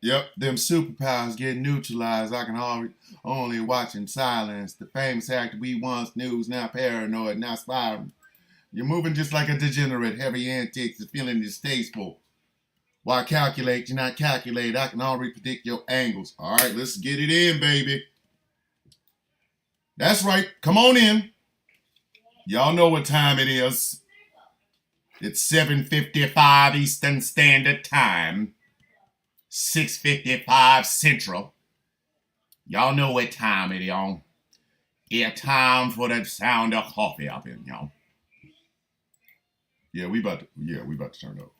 Yep, them superpowers get neutralized. I can only watch in silence. The famous actor we once knew is now paranoid, now spiraling. You're moving just like a degenerate. Heavy antics is feeling distasteful. Why calculate? You're not calculate. I can already predict your angles. All right, let's get it in, baby. That's right. Come on in. Y'all know what time it is. It's 7:55 Eastern Standard Time. 6:55 Central. Y'all know what time it is, y'all. It's time for the sound of coffee up in, y'all. Yeah, we about to turn up.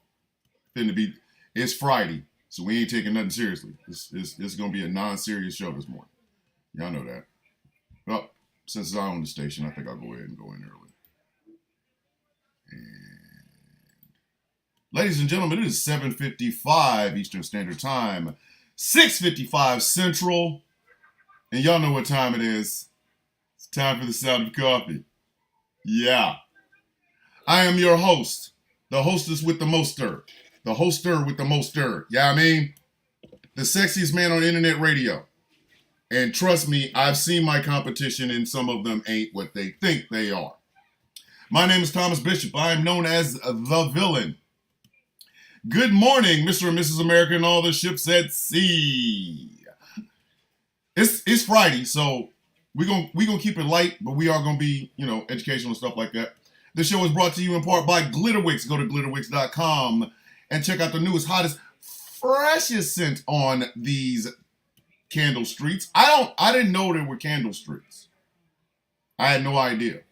It's Friday, so we ain't taking nothing seriously. It's gonna be a non-serious show this morning. Y'all know that. Well, since I own the station, I think I'll go ahead and go in early. And ladies and gentlemen, it is 7:55 Eastern Standard Time, 6:55 Central, and y'all know what time it is. It's time for the sound of coffee. Yeah. I am your host, the hostess with the moster, the hoster with the moster. Yeah, I mean, the sexiest man on internet radio. And trust me, I've seen my competition, and some of them ain't what they think they are. My name is Thomas Bishop. I am known as the villain. Good morning, Mr. and Mrs. America and all the ships at sea. It's Friday, so we're gonna keep it light, but we are gonna be, educational and stuff like that. The show is brought to you in part by Glitterwix. Go to glitterwix.com and check out the newest, hottest, freshest scent on these candle streets. I didn't know there were candle streets. I had no idea.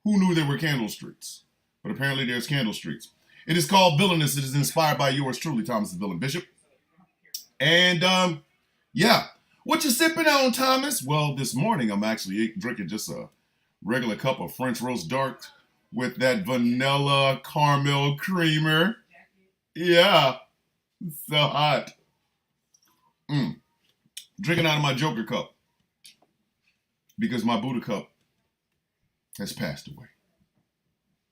Who knew there were candle streets? But apparently there's candle streets. It is called Villainous. It is inspired by yours truly, Thomas the Villain Bishop. And yeah. What you sipping on, Thomas? Well, this morning I'm actually drinking just a regular cup of French roast dark with that vanilla caramel creamer. Yeah. So hot. Drinking out of my Joker cup. Because my Buddha cup has passed away.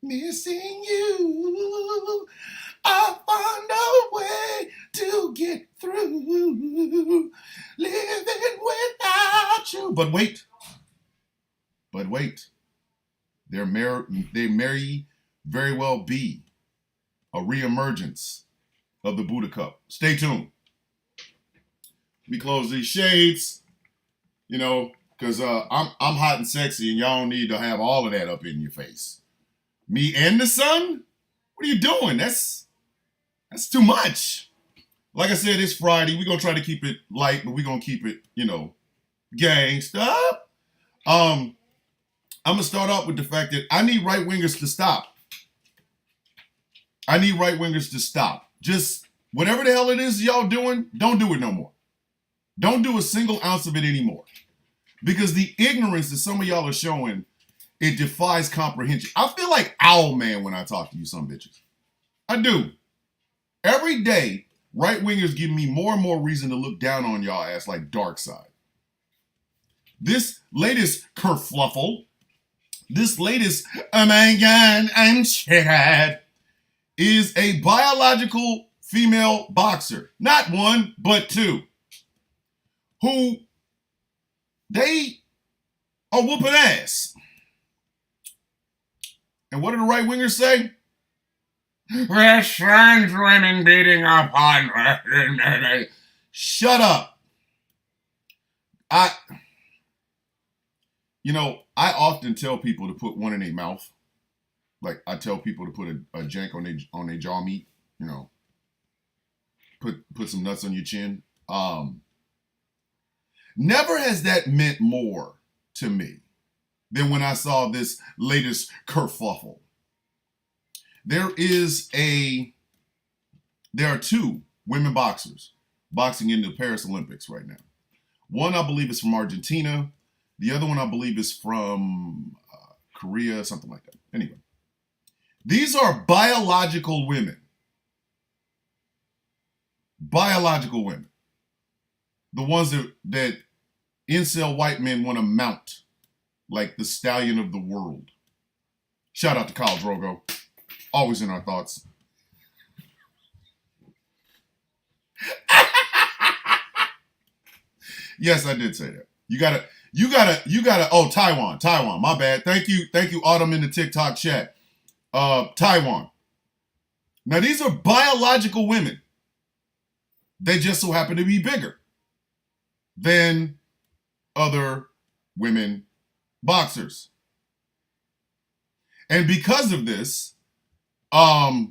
Missing you. I found a way to get through. Living without you. But wait. There may very well be a reemergence of the Buddha cup. Stay tuned. Let me close these shades, because I'm hot and sexy, and y'all don't need to have all of that up in your face. Me and the sun? What are you doing? That's too much. Like I said, it's Friday. We're gonna try to keep it light, but we're gonna keep it, gangsta. I'm gonna start off with the fact that I need right wingers to stop. Just whatever the hell it is y'all doing, don't do it no more. Don't do a single ounce of it anymore. Because the ignorance that some of y'all are showing, it defies comprehension. I feel like Owl Man when I talk to you some bitches. I do. Every day, right wingers give me more and more reason to look down on y'all ass like Darkseid. This latest kerfluffle, this latest, oh my God, I'm scared, is a biological female boxer. Not one, but two. Who, they are whooping ass. And what do the right wingers say? There's trans women beating up on her. Shut up. I often tell people to put one in their mouth. Like I tell people to put a jank on their jaw meat. Put some nuts on your chin. Never has that meant more to me than when I saw this latest kerfuffle. There are two women boxers boxing in the Paris Olympics right now. One, I believe, is from Argentina. The other one, I believe, is from Korea, something like that. Anyway, these are biological women. Biological women. The ones that incel white men want to mount like the stallion of the world. Shout out to Khal Drogo. Always in our thoughts. Yes, I did say that. You gotta. Oh, Taiwan. My bad. Thank you, Autumn in the TikTok chat. Taiwan. Now these are biological women. They just so happen to be bigger than other women boxers. And because of this, right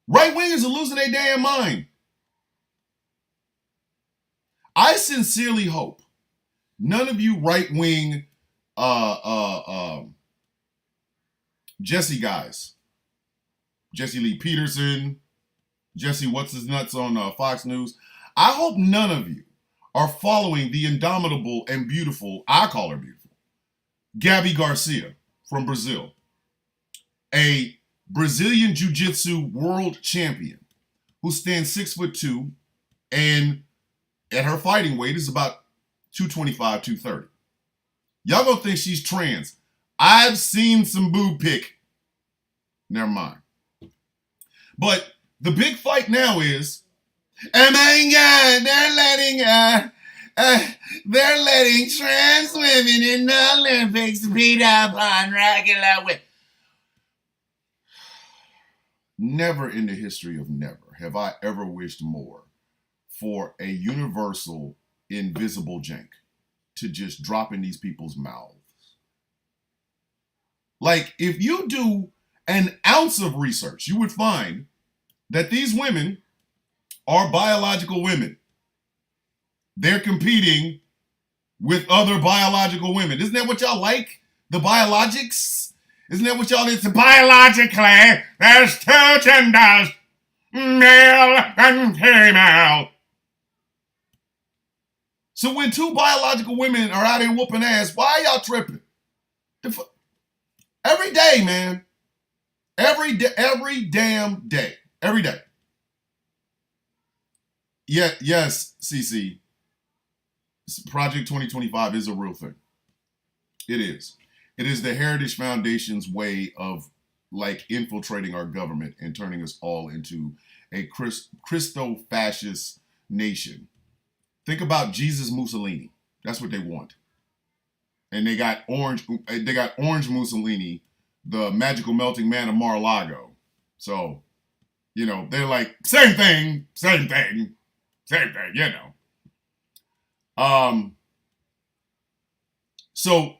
wingers are losing their damn mind. I sincerely hope none of you right wing Jesse guys, Jesse Lee Peterson, Jesse what's his nuts on Fox News. I hope none of you are following the indomitable and beautiful, I call her beautiful, Gabby Garcia from Brazil, a Brazilian Jiu-Jitsu world champion who stands 6'2" and at her fighting weight is about 225, 230. Y'all gonna think she's trans. I've seen some boob pic. Never mind. But the big fight now is, oh my God, they're letting trans women in the Olympics beat up on regular women. Never in the history of never have I ever wished more for a universal invisible jank to just drop in these people's mouths. Like, if you do an ounce of research, you would find that these women are biological women. They're competing with other biological women. Isn't that what y'all like? The biologics? Isn't that what y'all is? Biologically, there's two genders, male and female. So when two biological women are out here whooping ass, why are y'all tripping? Every day, man. Every damn day. Every day. Yeah, yes, CC. Project 2025 is a real thing. It is. It is the Heritage Foundation's way of like infiltrating our government and turning us all into a Christo-fascist nation. Think about Jesus Mussolini. That's what they want. And they got Orange Mussolini, the magical melting man of Mar-a-Lago. So, you know, they're like, same thing, you know. So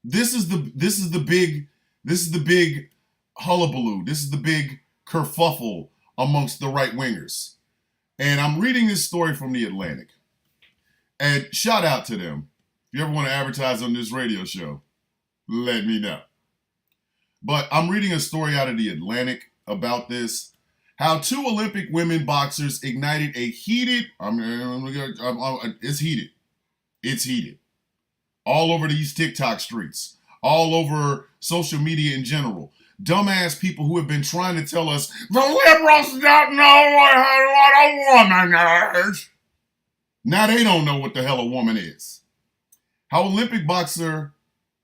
this is the big hullabaloo. This is the big kerfuffle amongst the right wingers. And I'm reading this story from The Atlantic. And shout out to them. If you ever want to advertise on this radio show, let me know. But I'm reading a story out of The Atlantic about this. How two Olympic women boxers ignited a heated, it's heated. It's heated. All over these TikTok streets. All over social media in general. Dumbass people who have been trying to tell us, the liberals don't know what a woman is. Now they don't know what the hell a woman is. How Olympic boxer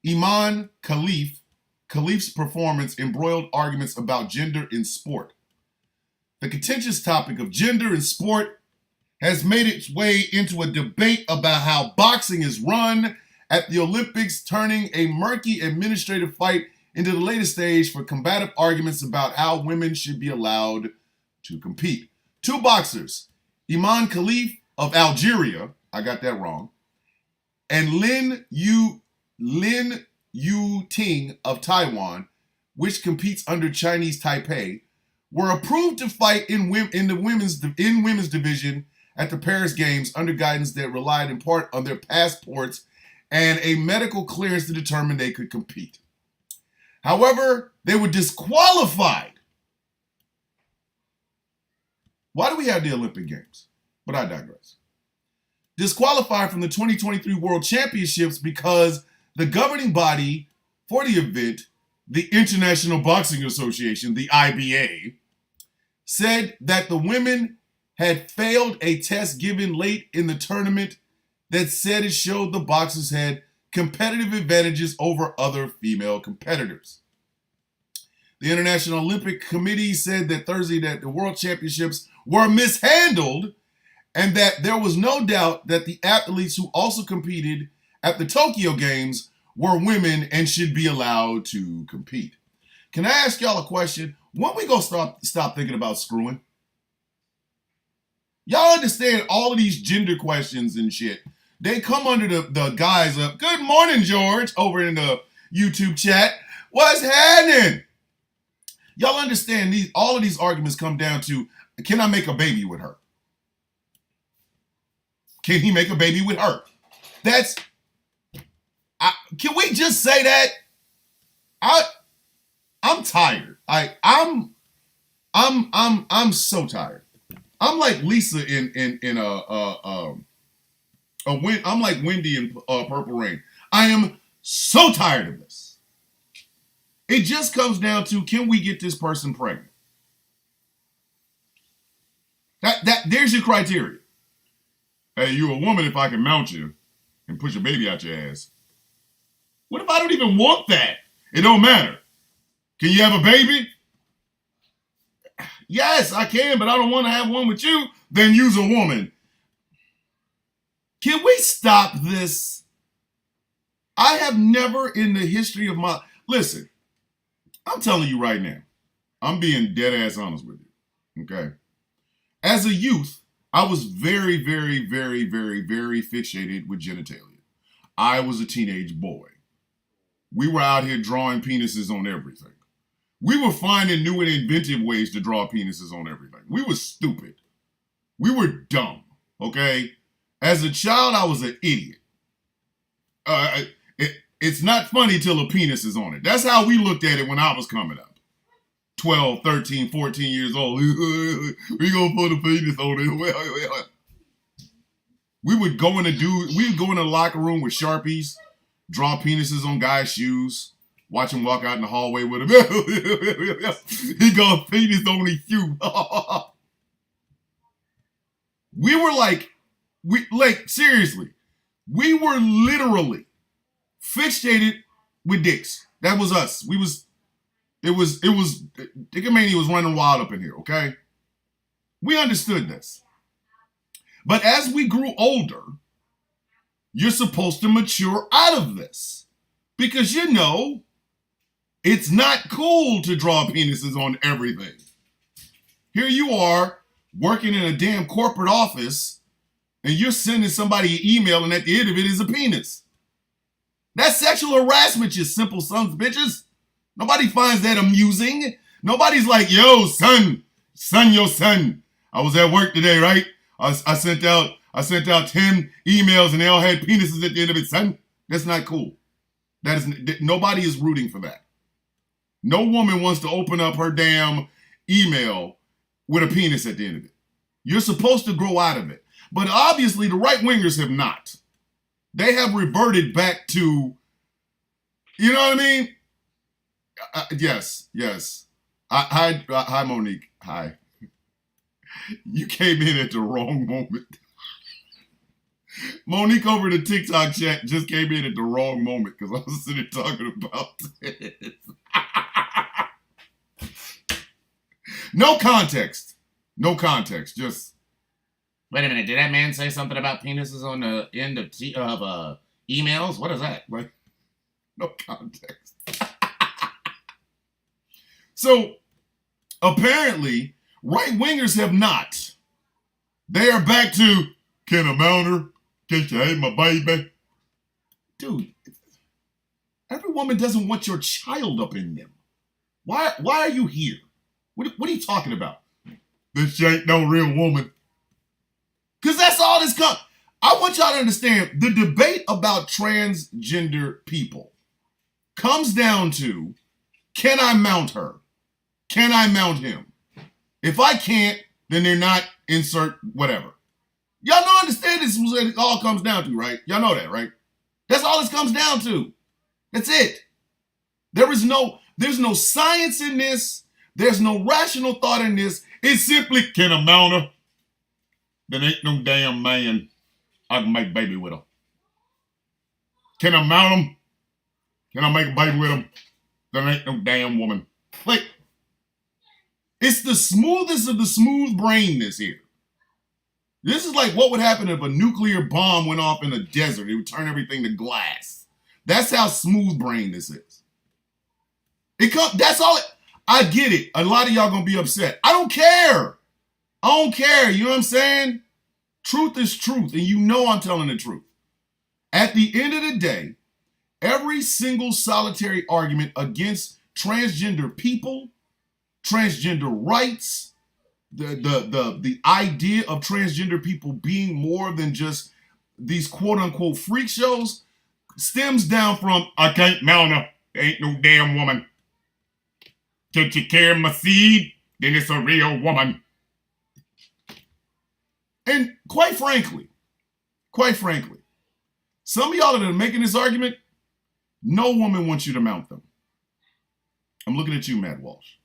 Iman Khalif's performance embroiled arguments about gender in sport. The contentious topic of gender in sport has made its way into a debate about how boxing is run at the Olympics, turning a murky administrative fight into the latest stage for combative arguments about how women should be allowed to compete. Two boxers, Iman Khalif of Algeria, I got that wrong, and Lin Yu Ting of Taiwan, which competes under Chinese Taipei, were approved to fight in women's division at the Paris Games under guidance that relied in part on their passports and a medical clearance to determine they could compete. However, they were disqualified. Why do we have the Olympic Games? But I digress. Disqualified from the 2023 World Championships because the governing body for the event, the International Boxing Association, the IBA, said that the women had failed a test given late in the tournament that said it showed the boxers had competitive advantages over other female competitors. The International Olympic Committee said that Thursday that the World Championships were mishandled and that there was no doubt that the athletes who also competed at the Tokyo Games were women and should be allowed to compete. Can I ask y'all a question? When we gonna stop thinking about screwing? Y'all understand all of these gender questions and shit. They come under the guise of, good morning, George, over in the YouTube chat. What's happening? Y'all understand all of these arguments come down to, can I make a baby with her? Can he make a baby with her? Can we just say that? I'm tired. I'm so tired. I'm like Lisa I'm like Wendy in Purple Rain. I am so tired of this. It just comes down to, can we get this person pregnant? There's your criteria. Hey, you a woman if I can mount you and push a baby out your ass. What if I don't even want that? It don't matter. Can you have a baby? Yes, I can, but I don't want to have one with you. Then use a woman. Can we stop this? I have never in the history of my... Listen, I'm telling you right now. I'm being dead ass honest with you. Okay? As a youth, I was very, very, very, very, very fixated with genitalia. I was a teenage boy. We were out here drawing penises on everything. We were finding new and inventive ways to draw penises on everything. We were stupid. We were dumb, okay? As a child, I was an idiot. It's not funny till a penis is on it. That's how we looked at it when I was coming up. 12, 13, 14 years old. We gonna put a penis on it. We would go in the locker room with Sharpies, draw penises on guys' shoes, watch him walk out in the hallway with him. He got a penis on his shoe. We were seriously, we were literally fixated with dicks. That was us. Dickomania was running wild up in here, okay? We understood this. But as we grew older, you're supposed to mature out of this. Because it's not cool to draw penises on everything. Here you are, working in a damn corporate office, and you're sending somebody an email, and at the end of it is a penis. That's sexual harassment, you simple sons of bitches. Nobody finds that amusing. Nobody's like, yo, son, your son. I was at work today, right? I sent out 10 emails and they all had penises at the end of it, son. That's not cool. Nobody is rooting for that. No woman wants to open up her damn email with a penis at the end of it. You're supposed to grow out of it. But obviously the right-wingers have not. They have reverted back to, you know what I mean? Yes. Hi, Monique. Hi. You came in at the wrong moment. Monique over the TikTok chat just came in at the wrong moment because I was sitting talking about this. No context. Just. Wait a minute. Did that man say something about penises on the end of emails? What is that? Like, no context. So, apparently, right-wingers have not. They are back to, can I mount her? Can she have my baby? Dude, every woman doesn't want your child up in them. Why are you here? What are you talking about? This ain't no real woman. Because that's all this comes. I want y'all to understand, the debate about transgender people comes down to, can I mount her? Can I mount him? If I can't, then they're not, insert whatever. Y'all don't understand this is what it all comes down to, right? Y'all know that, right? That's all this comes down to. That's it. There's no science in this. There's no rational thought in this. It's simply, can I mount her? Then ain't no damn man I can make baby with her. Can I mount him? Can I make a baby with him? Then ain't no damn woman. Like, it's the smoothest of the smooth brainness here. This is like what would happen if a nuclear bomb went off in a desert. It would turn everything to glass. That's how smooth brain this is. That's all. I get it. A lot of y'all gonna be upset. I don't care. I don't care. You know what I'm saying? Truth is truth, and you know I'm telling the truth. At the end of the day, every single solitary argument against transgender people, transgender rights, the idea of transgender people being more than just these quote unquote freak shows stems down from, I can't mount her. Ain't no damn woman. Can't you carry my seed? Then it's a real woman. And quite frankly, some of y'all that are making this argument, no woman wants you to mount them. I'm looking at you, Matt Walsh.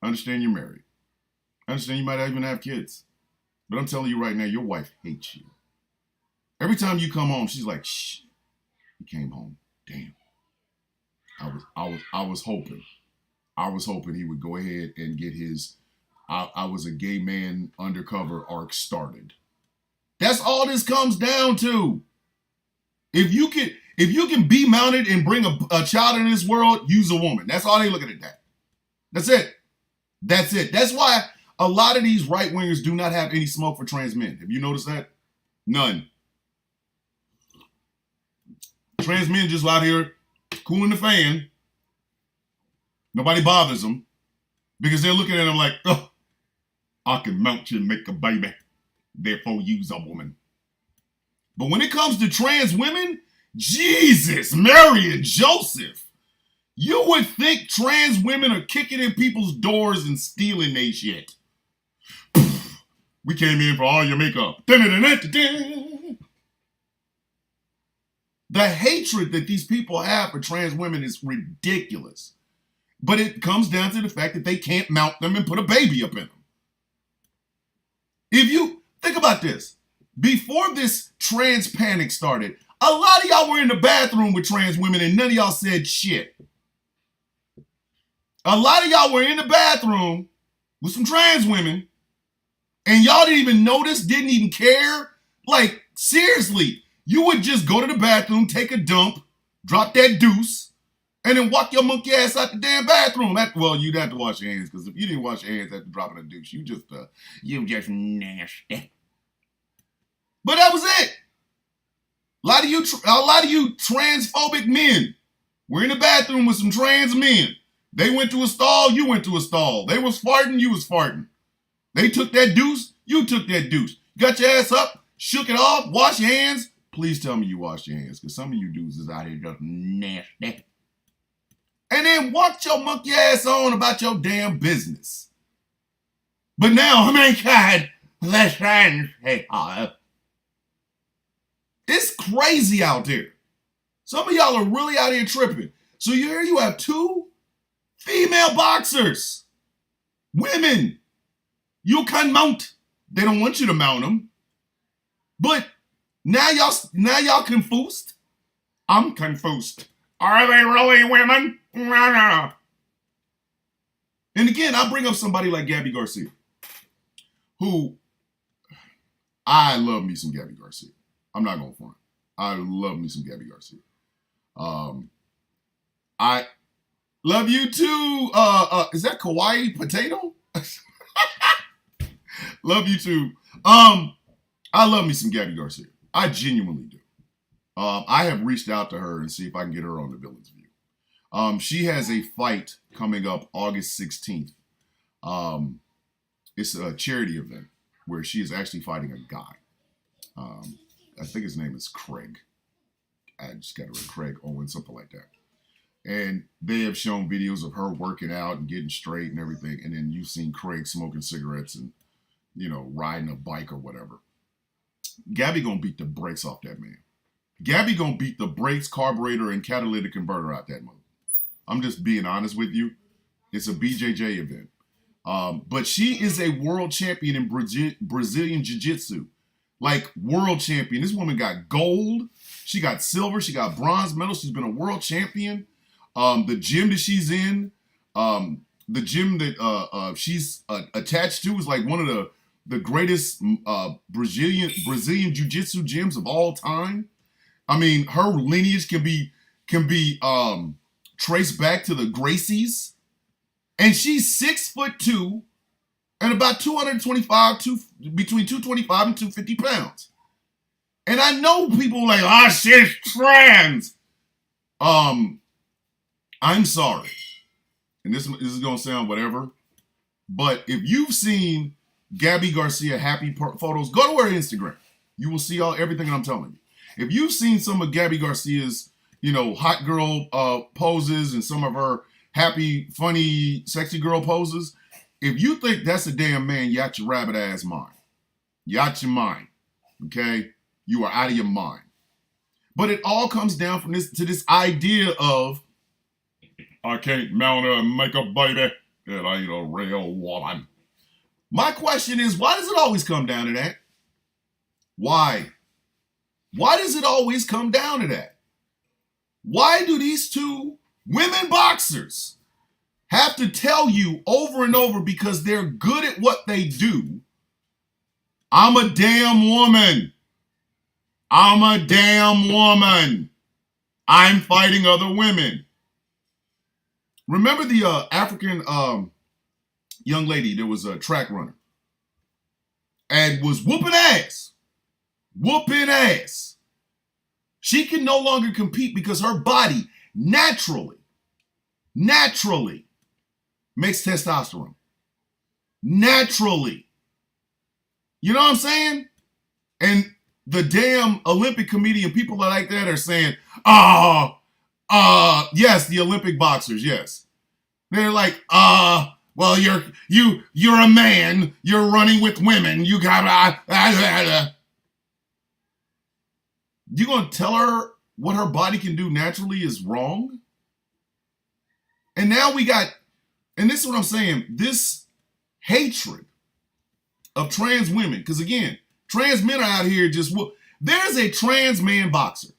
I understand you're married. I understand you might even have kids. But I'm telling you right now, your wife hates you. Every time you come home, she's like, shh, he came home. Damn. I was hoping he would go ahead and get his I was a gay man undercover arc started. That's all this comes down to. If you can be mounted and bring a child in this world, use a woman. That's all they looking at that. That's it. That's why a lot of these right wingers do not have any smoke for trans men. Have you noticed that? None. Trans men just out here cooling the fan. Nobody bothers them because they're looking at them like, oh, I can mount you and make a baby. Therefore, use a woman. But when it comes to trans women, Jesus, Mary and Joseph, you would think trans women are kicking in people's doors and stealing their shit. We came in for all your makeup. The hatred that these people have for trans women is ridiculous. But it comes down to the fact that they can't mount them and put a baby up in them. If you think about this, before this trans panic started, a lot of y'all were in the bathroom with trans women and none of y'all said shit. A lot of y'all were in the bathroom with some trans women and y'all didn't even notice, didn't even care. Like, seriously, you would just go to the bathroom, take a dump, drop that deuce, and then walk your monkey ass out the damn bathroom. Well, you'd have to wash your hands, because if you didn't wash your hands after dropping a deuce, you just nasty. But that was it. A lot of you transphobic men were in the bathroom with some trans men. They went to a stall, you went to a stall. They was farting, you was farting. They took that deuce, you took that deuce. Got your ass up, shook it off, wash your hands. Please tell me you wash your hands, because some of you dudes is out here just nasty. And then walk your monkey ass on about your damn business. But now, oh my God, let's hey, it's crazy out there. Some of y'all are really out here tripping. So here you have two female boxers. Women. You can mount. They don't want you to mount them. But now y'all confused. I'm confused. Are they really women? No. And again, I bring up somebody like Gabby Garcia, who I love me some Gabby Garcia. I'm not going for it. I love me some Gabby Garcia. I love you too. Is that Kawaii Potato? Love you too. I love me some Gabby Garcia. I genuinely do. I have reached out to her and see if I can get her on the Villains View. She has a fight coming up August 16th. It's a charity event where she is actually fighting a guy. I think his name is Craig. I just got to read Craig Owen, something like that. And they have shown videos of her working out and getting straight and everything. And then you've seen Craig smoking cigarettes and, riding a bike or whatever. Gabby gonna beat the brakes off that man. Gabby gonna beat the brakes, carburetor, and catalytic converter out that mother. I'm just being honest with you. It's a BJJ event. But she is a world champion in Brazilian Jiu-Jitsu. Like, world champion. This woman got gold. She got silver. She got bronze medal. She's been a world champion. The gym that she's in, the gym that she's attached to is like one of the greatest Brazilian jiu-jitsu gyms of all time. I mean, her lineage can be traced back to the Gracies, and she's 6'2" and about 225, between 225 and 250 pounds. And I know people like, she's trans. I'm sorry, and this is gonna sound whatever, but if you've seen Gabby Garcia happy photos, go to her Instagram. You will see everything I'm telling you. If you've seen some of Gabby Garcia's, hot girl poses and some of her happy, funny, sexy girl poses, if you think that's a damn man, you out your rabbit ass mind. You out your mind. Okay? You are out of your mind. But it all comes down from this idea of, I can't mount a makeup baby. It ain't a real woman. My question is, why does it always come down to that? Why? Why does it always come down to that? Why do these two women boxers have to tell you over and over, because they're good at what they do, I'm a damn woman. I'm a damn woman. I'm fighting other women. Remember the African young lady that was a track runner and was whooping ass. Whooping ass. She can no longer compete because her body naturally makes testosterone. Naturally. You know what I'm saying? And the damn Olympic committee and people like that are saying, yes, the Olympic boxers, yes. They're like, well, you're a man, you're running with women, you got You gonna tell her what her body can do naturally is wrong? And now we got, and this is what I'm saying, this hatred of trans women, because again, trans men are out here there's a trans man boxer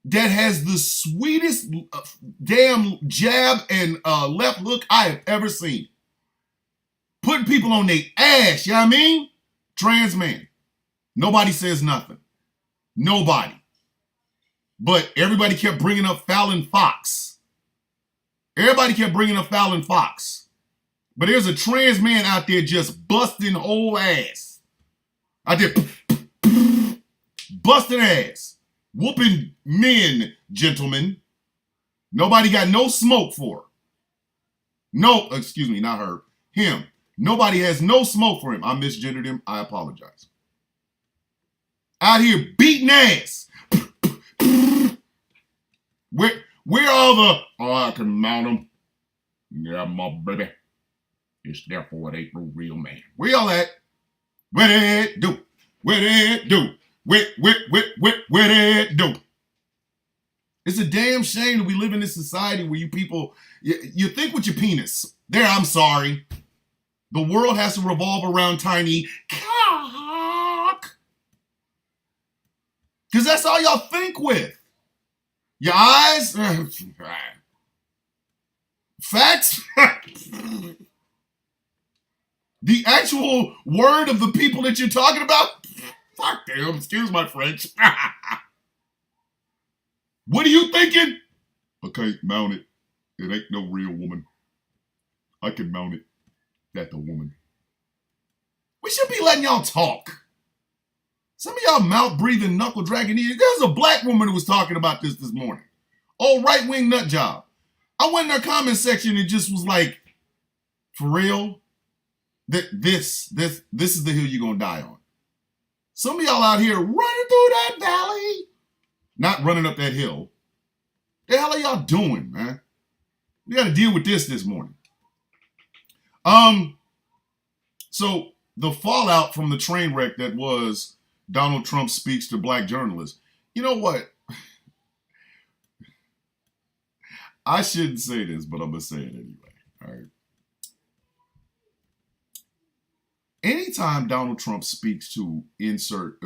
that has the sweetest damn jab and left hook I have ever seen. Putting people on their ass, you know what I mean? Trans man. Nobody says nothing. Nobody. But everybody kept bringing up Fallon Fox. Everybody kept bringing up Fallon Fox. But there's a trans man out there just busting whole ass. I did busting ass. Whooping men, gentlemen. Nobody got no smoke for her. No, excuse me, not her. Him. Nobody has no smoke for him. I misgendered him. I apologize. Out here beating ass. Where all the, I can mount him. Yeah, my baby. It's therefore it ain't no real man. Where y'all at? Where they do? Where they do? Where they do? It's a damn shame that we live in this society where you people, you think with your penis. There, I'm sorry. The world has to revolve around tiny cock. Because that's all y'all think with. Your eyes? Facts? The actual word of the people that you're talking about? Fuck them, excuse my French. What are you thinking? I can't mount it. It ain't no real woman. I can mount it. That's a woman. We should be letting y'all talk. Some of y'all mouth-breathing, knuckle-dragging eaters. There's a black woman who was talking about this morning. Oh, right-wing nut job. I went in her comment section and just was like, for real? This is the hill you're going to die on. Some of y'all out here running through that valley. Not running up that hill. The hell are y'all doing, man? We got to deal with this morning. So the fallout from the train wreck that was Donald Trump speaks to black journalists. You know what? I shouldn't say this, but I'm going to say it anyway. All right. Anytime Donald Trump speaks to insert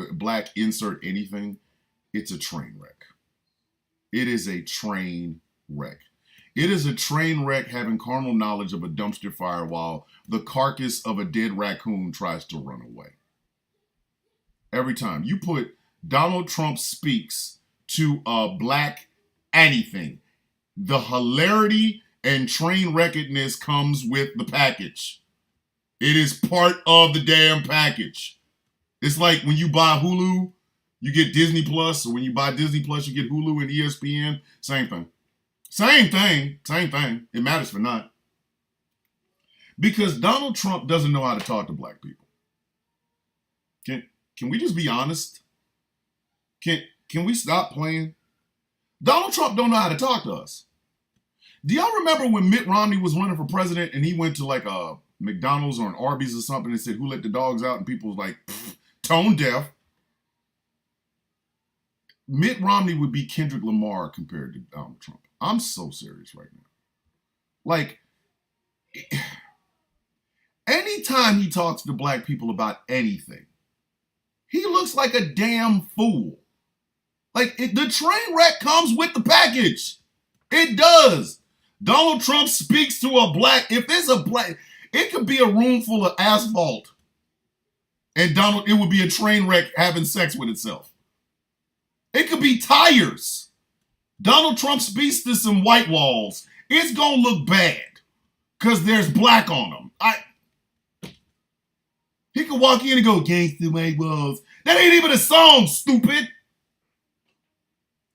anything, it's a train wreck. It is a train wreck. It is a train wreck having carnal knowledge of a dumpster fire while the carcass of a dead raccoon tries to run away. Every time you put Donald Trump speaks to a black anything, the hilarity and train wreckedness comes with the package. It is part of the damn package. It's like when you buy Hulu, you get Disney Plus, or when you buy Disney Plus, you get Hulu and ESPN. Same thing. Same thing. Same thing. It matters for not. Because Donald Trump doesn't know how to talk to black people. Can we just be honest? Can we stop playing? Donald Trump don't know how to talk to us. Do y'all remember when Mitt Romney was running for president and he went to like a McDonald's or an Arby's or something and said, "Who let the dogs out?" And people was like, tone deaf. Mitt Romney would be Kendrick Lamar compared to Donald Trump. I'm so serious right now. Like, anytime he talks to black people about anything, he looks like a damn fool. Like, the train wreck comes with the package. It does. Donald Trump speaks to a black, if it's a black, it could be a room full of asphalt. And it would be a train wreck having sex with itself. It could be tires. Donald Trump speaks to some white walls. It's gonna look bad because there's black on them. He could walk in and go, "Gangsta white walls." That ain't even a song, stupid.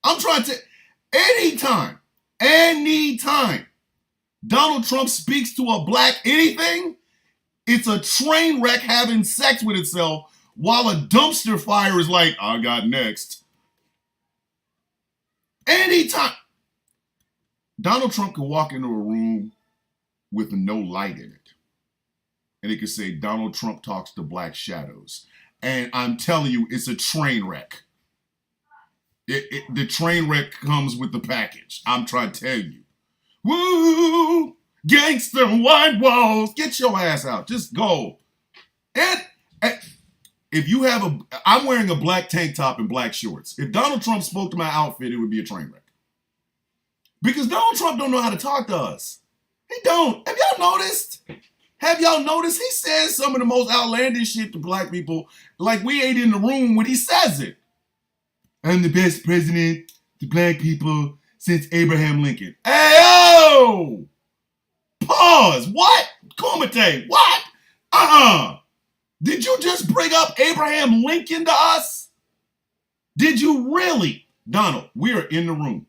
I'm trying to, anytime Donald Trump speaks to a black anything, it's a train wreck having sex with itself while a dumpster fire is like, "I got next." Anytime. Donald Trump could walk into a room with no light in it. And it could say, "Donald Trump talks to black shadows." And I'm telling you, it's a train wreck. The train wreck comes with the package. I'm trying to tell you. Woo! Gangster white walls. Get your ass out. Just go. And if you have I'm wearing a black tank top and black shorts. If Donald Trump spoke to my outfit, it would be a train wreck. Because Donald Trump don't know how to talk to us. He don't. Have y'all noticed? He says some of the most outlandish shit to black people, like we ain't in the room when he says it. "I'm the best president to black people since Abraham Lincoln." Ayo! Pause. What? Kumite. What? Did you just bring up Abraham Lincoln to us? Did you really? Donald, we are in the room.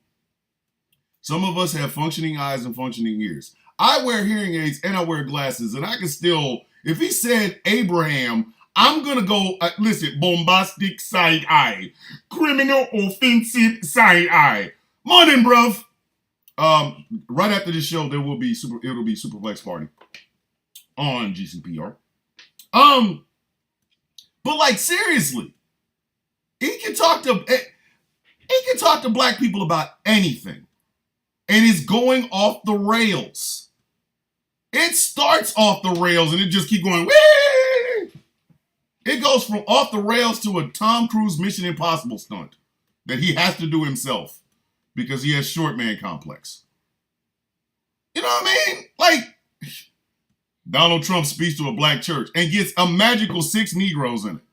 Some of us have functioning eyes and functioning ears. I wear hearing aids and I wear glasses, and I can still, if he said Abraham, I'm going to go, listen, bombastic side eye, criminal offensive side eye. Morning, bruv. Right after this show, it'll be Superflex Party on GCPR. But like seriously, he can talk to black people about anything, and he's going off the rails. It starts off the rails and it just keep going. Whee! It goes from off the rails to a Tom Cruise Mission Impossible stunt that he has to do himself because he has short man complex. You know what I mean? Like, Donald Trump speaks to a black church and gets a magical 6 Negroes in it.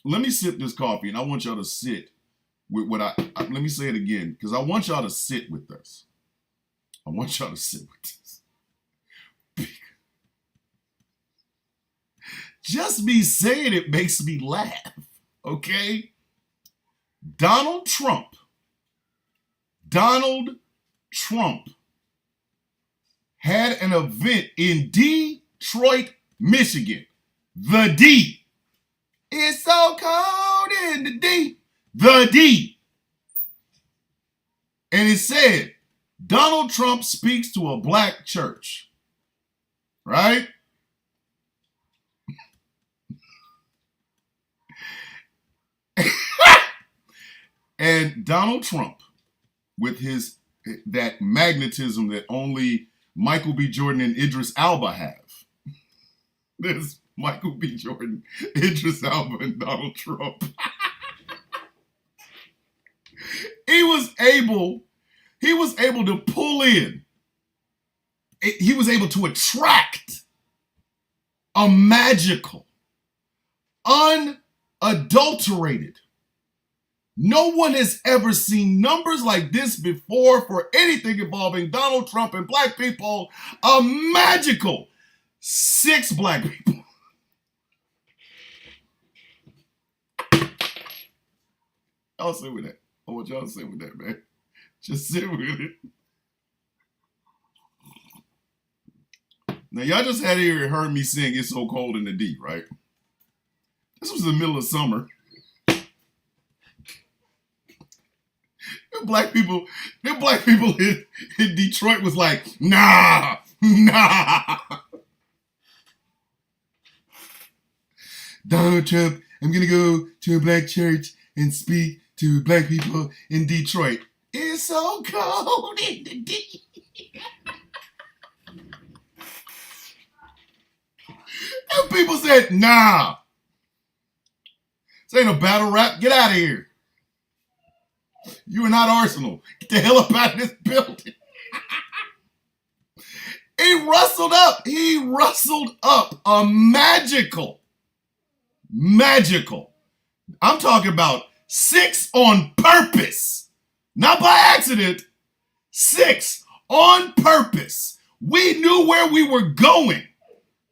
Let me sip this coffee, and I want y'all to sit with what let me say it again, because I want y'all to sit with this. I want y'all to sit with this. Just me saying it makes me laugh, okay? Donald Trump had an event in Detroit, Michigan. The D. It's so cold in the D. The D. And it said, Donald Trump speaks to a black church. Right? And Donald Trump, with that magnetism that only Michael B. Jordan and Idris Elba have. There's Michael B. Jordan, Idris Elba, and Donald Trump. He was able he was able to pull in, he was able to attract a magical, unadulterated. No one has ever seen numbers like this before for anything involving Donald Trump and black people. A magical 6 black people. Y'all sit with that. I want y'all to sit with that, man. Just sit with it. Now, y'all just had here and heard me sing It's So Cold in the D, right? This was the middle of summer. Them black people in Detroit was like, nah. Donald Trump, I'm going to go to a black church and speak to black people in Detroit. It's so cold in the D. And people said, nah. This ain't a battle rap. Get out of here. You are not Arsenal. Get the hell up out of this building. He rustled up a magical. I'm talking about 6 on purpose. Not by accident. 6 on purpose. We knew where we were going.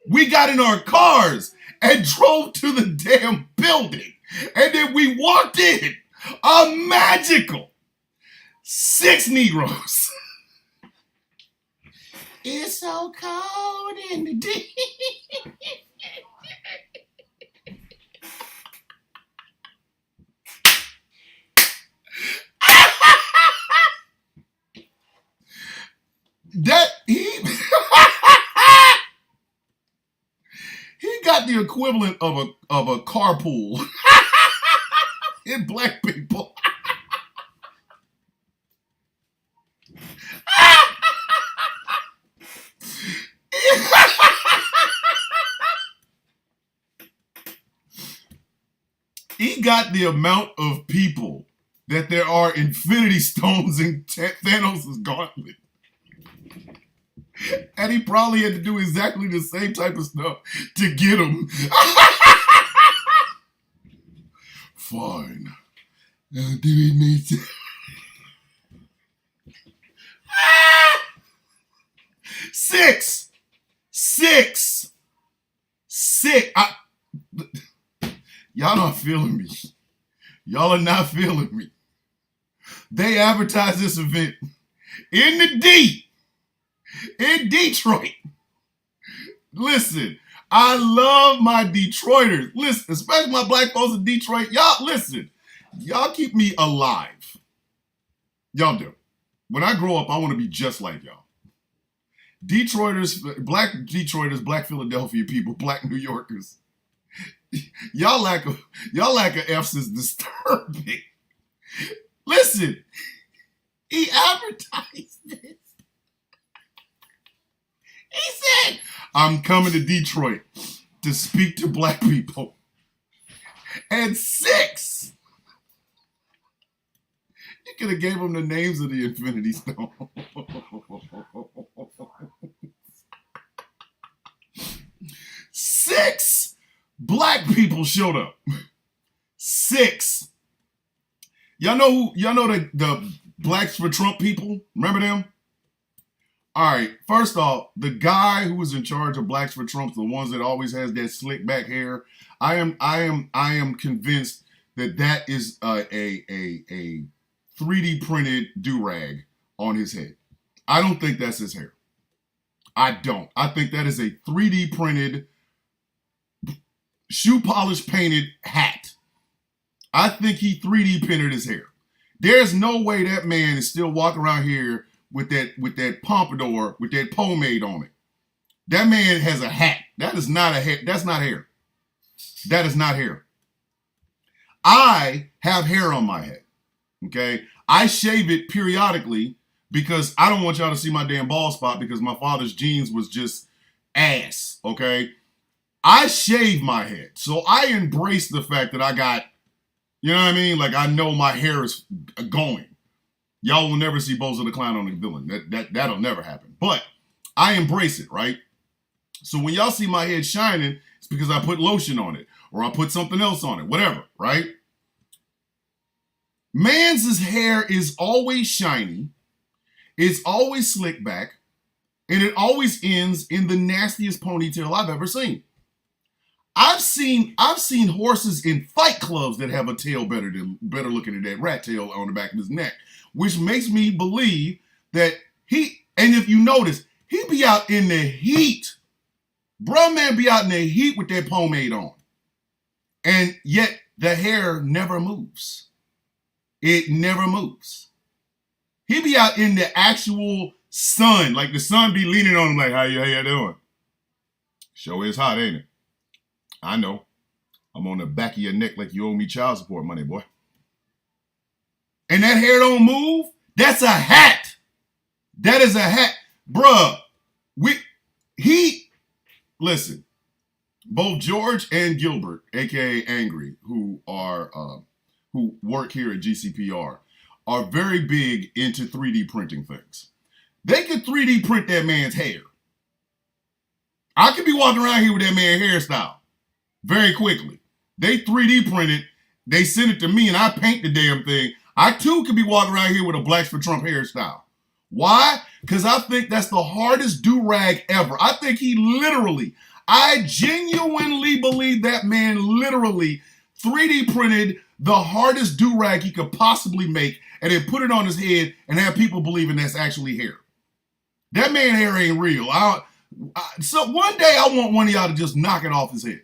We got in our cars and drove to the damn building. And then we walked in. A magical 6 Negroes. It's so cold in the D. That he got the equivalent of a carpool in black people. He got the amount of people that there are Infinity Stones in Thanos' gauntlet. And he probably had to do exactly the same type of stuff to get him. Fine. Do it, mate. 6. Y'all not feeling me. Y'all are not feeling me. They advertised this event in the D, in Detroit. Listen, I love my Detroiters. Listen, especially my black folks in Detroit. Y'all, listen. Y'all keep me alive. Y'all do. When I grow up, I want to be just like y'all. Detroiters, black Philadelphia people, black New Yorkers. Y'all lack of F's is disturbing. Listen, he advertised this. He said, I'm coming to Detroit to speak to black people. And 6. You could have gave them the names of the Infinity Stone. 6 black people showed up. 6. Y'all know the Blacks for Trump people? Remember them? All right. First off, the guy who was in charge of Blacks for Trump, the ones that always has that slick back hair, I am convinced that is a 3D printed do-rag on his head. I don't think that's his hair. I don't. I think that is a 3D printed, shoe polish painted hat. I think he 3D printed his hair. There's no way that man is still walking around here with that pompadour, with that pomade on it. That man has a hat. That is not a hair. That's not hair. That is not hair. I have hair on my head. Okay? I shave it periodically because I don't want y'all to see my damn bald spot because my father's genes was just ass. Okay? I shave my head. So I embrace the fact that I got, you know what I mean? Like I know my hair is going. Y'all will never see Bozo the Clown on the villain. That'll never happen. But I embrace it, right? So when y'all see my head shining, it's because I put lotion on it or I put something else on it, whatever, right? Man's hair is always shiny. It's always slicked back. And it always ends in the nastiest ponytail I've ever seen. I've seen horses in fight clubs that have a tail better looking than that rat tail on the back of his neck, which makes me believe that and if you notice, he be out in the heat. Bruh man be out in the heat with that pomade on. And yet the hair never moves. It never moves. He be out in the actual sun, like the sun be leaning on him like, how you doing? Show is hot, ain't it? I know. I'm on the back of your neck like you owe me child support money, boy. And that hair don't move? That's a hat. That is a hat. Bruh, listen, both George and Gilbert, aka Angry, who work here at GCPR, are very big into 3D printing things. They could 3D print that man's hair. I could be walking around here with that man's hairstyle very quickly. They 3D print it, they send it to me, and I paint the damn thing. I too could be walking around here with a Blacks for Trump hairstyle. Why? Because I think that's the hardest do-rag ever. I genuinely believe that man literally 3D printed the hardest do-rag he could possibly make and then put it on his head and have people believing that's actually hair. That man hair ain't real. So one day I want one of y'all to just knock it off his head.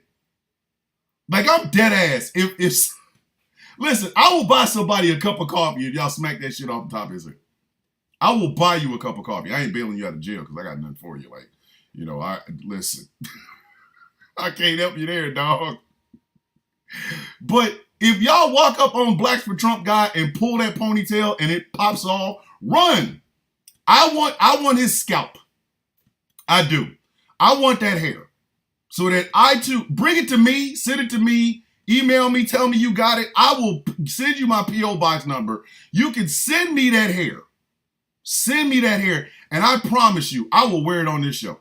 Like, I'm dead ass. Listen, I will buy somebody a cup of coffee if y'all smack that shit off the top of his head. I will buy you a cup of coffee. I ain't bailing you out of jail because I got nothing for you. Like, listen. I can't help you there, dog. But if y'all walk up on Blacks for Trump guy and pull that ponytail and it pops off, run. I want his scalp. I do. I want that hair. So that I too, bring it to me, send it to me, email me, tell me you got it. I will send you my P.O. box number. You can send me that hair. Send me that hair. And I promise you, I will wear it on this show.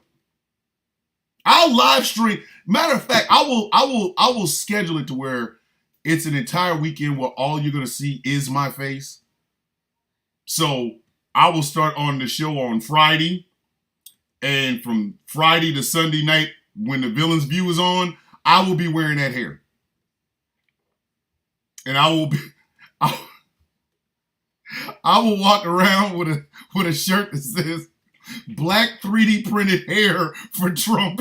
I'll live stream. Matter of fact, I will schedule it to where it's an entire weekend where all you're going to see is my face. So I will start on the show on Friday. And from Friday to Sunday night, when the Villain's View is on, I will be wearing that hair. And I will walk around with a shirt that says Black 3D printed hair for Trump.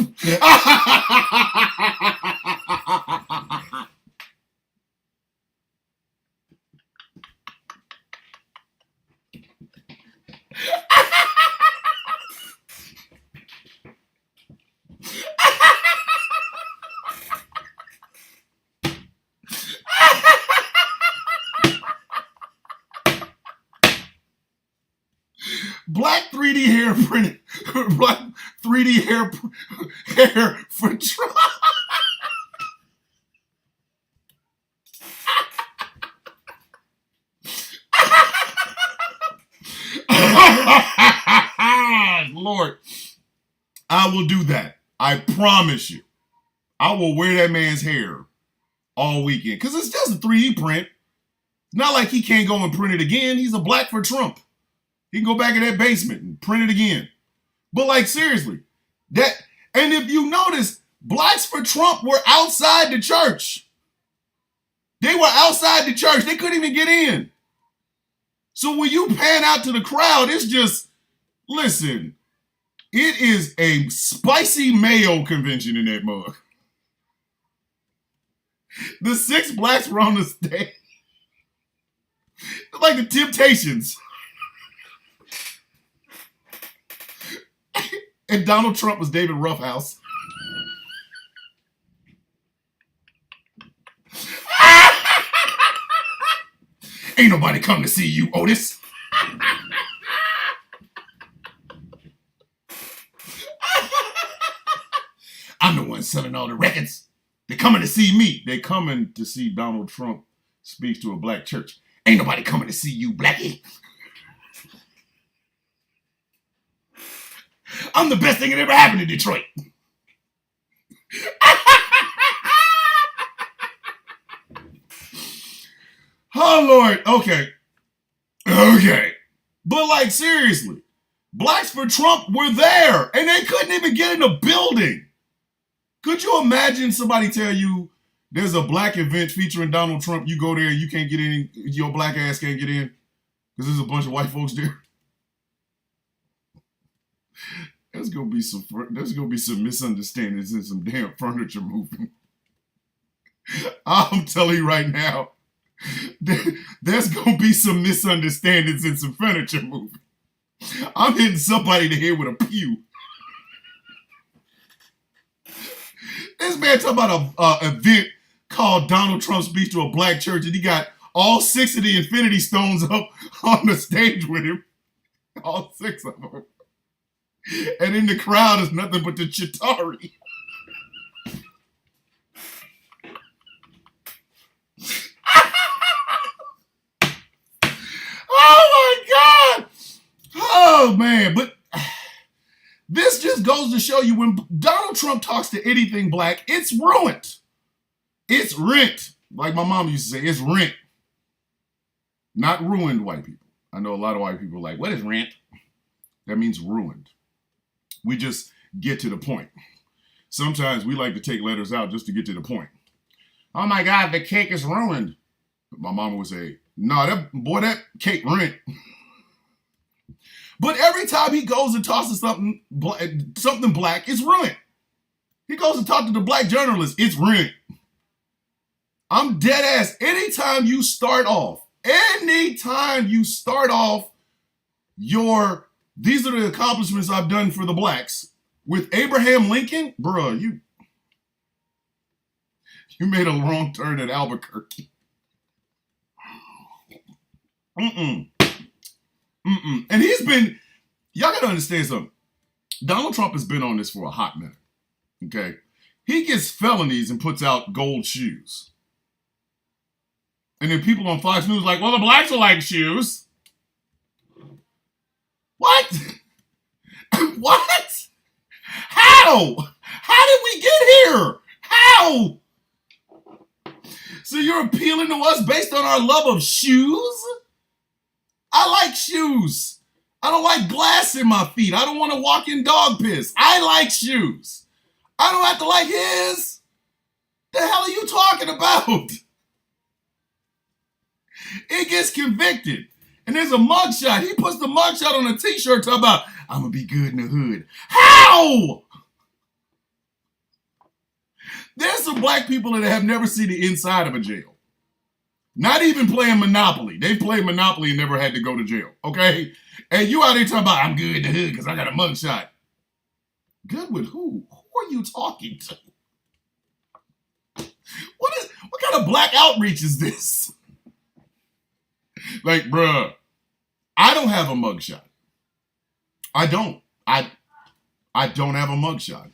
Black 3D hair printed, Black 3D hair for Trump. Lord, I will do that. I promise you. I will wear that man's hair all weekend because it's just a 3D print. It's not like he can't go and print it again. He's a Black for Trump. He can go back in that basement and print it again. But like, seriously, and if you notice, Blacks for Trump were outside the church. They were outside the church. They couldn't even get in. So when you pan out to the crowd, it's just, listen, it is a spicy mayo convention in that mug. The 6 blacks were on the stage. Like the Temptations. And Donald Trump was David Ruffhouse. Ain't nobody come to see you, Otis. I'm the one selling all the records. They're coming to see me. They're coming to see Donald Trump speak to a black church. Ain't nobody coming to see you, Blackie. I'm the best thing that ever happened to Detroit. Oh, Lord. Okay. But, like, seriously, Blacks for Trump were there, and they couldn't even get in the building. Could you imagine somebody tell you there's a black event featuring Donald Trump, you go there, you can't get in, your black ass can't get in because there's a bunch of white folks there? There's gonna be some misunderstandings and some damn furniture moving. I'm telling you right now, there's gonna be some misunderstandings and some furniture moving. I'm hitting somebody in the head with a pew. This man talking about a event called Donald Trump's speech to a black church, and he got all 6 of the Infinity Stones up on the stage with him. All 6 of them. And in the crowd is nothing but the Chitauri. Oh my God! Oh man, but this just goes to show you when Donald Trump talks to anything black, it's ruined. It's rent. Like my mom used to say, it's rent. Not ruined white people. I know a lot of white people are like, what is rent? That means ruined. We just get to the point. Sometimes we like to take letters out just to get to the point. Oh my God, the cake is ruined. My mama would say, no, that cake rent. But every time he goes and tosses something black, it's ruined. He goes and talks to the black journalist, it's ruined. I'm dead ass. Anytime you start off these are the accomplishments I've done for the blacks with Abraham Lincoln, bruh, you made a wrong turn at Albuquerque. And y'all gotta understand something. Donald Trump has been on this for a hot minute, okay? He gets felonies and puts out gold shoes. And then people on Fox News like, well, the blacks are like shoes. What? What? How? How did we get here? How? So you're appealing to us based on our love of shoes? I like shoes. I don't like glass in my feet. I don't want to walk in dog piss. I like shoes. I don't have to like his. The hell are you talking about? It gets convicted. And there's a mugshot. He puts the mugshot on a t-shirt talking about, I'm going to be good in the hood. How? There's some black people that have never seen the inside of a jail. Not even playing Monopoly. They played Monopoly and never had to go to jail, okay? And you out there talking about, I'm good in the hood because I got a mugshot. Good with who? Who are you talking to? What kind of black outreach is this? Like, bruh, I don't have a mugshot. I don't. I don't have a mugshot.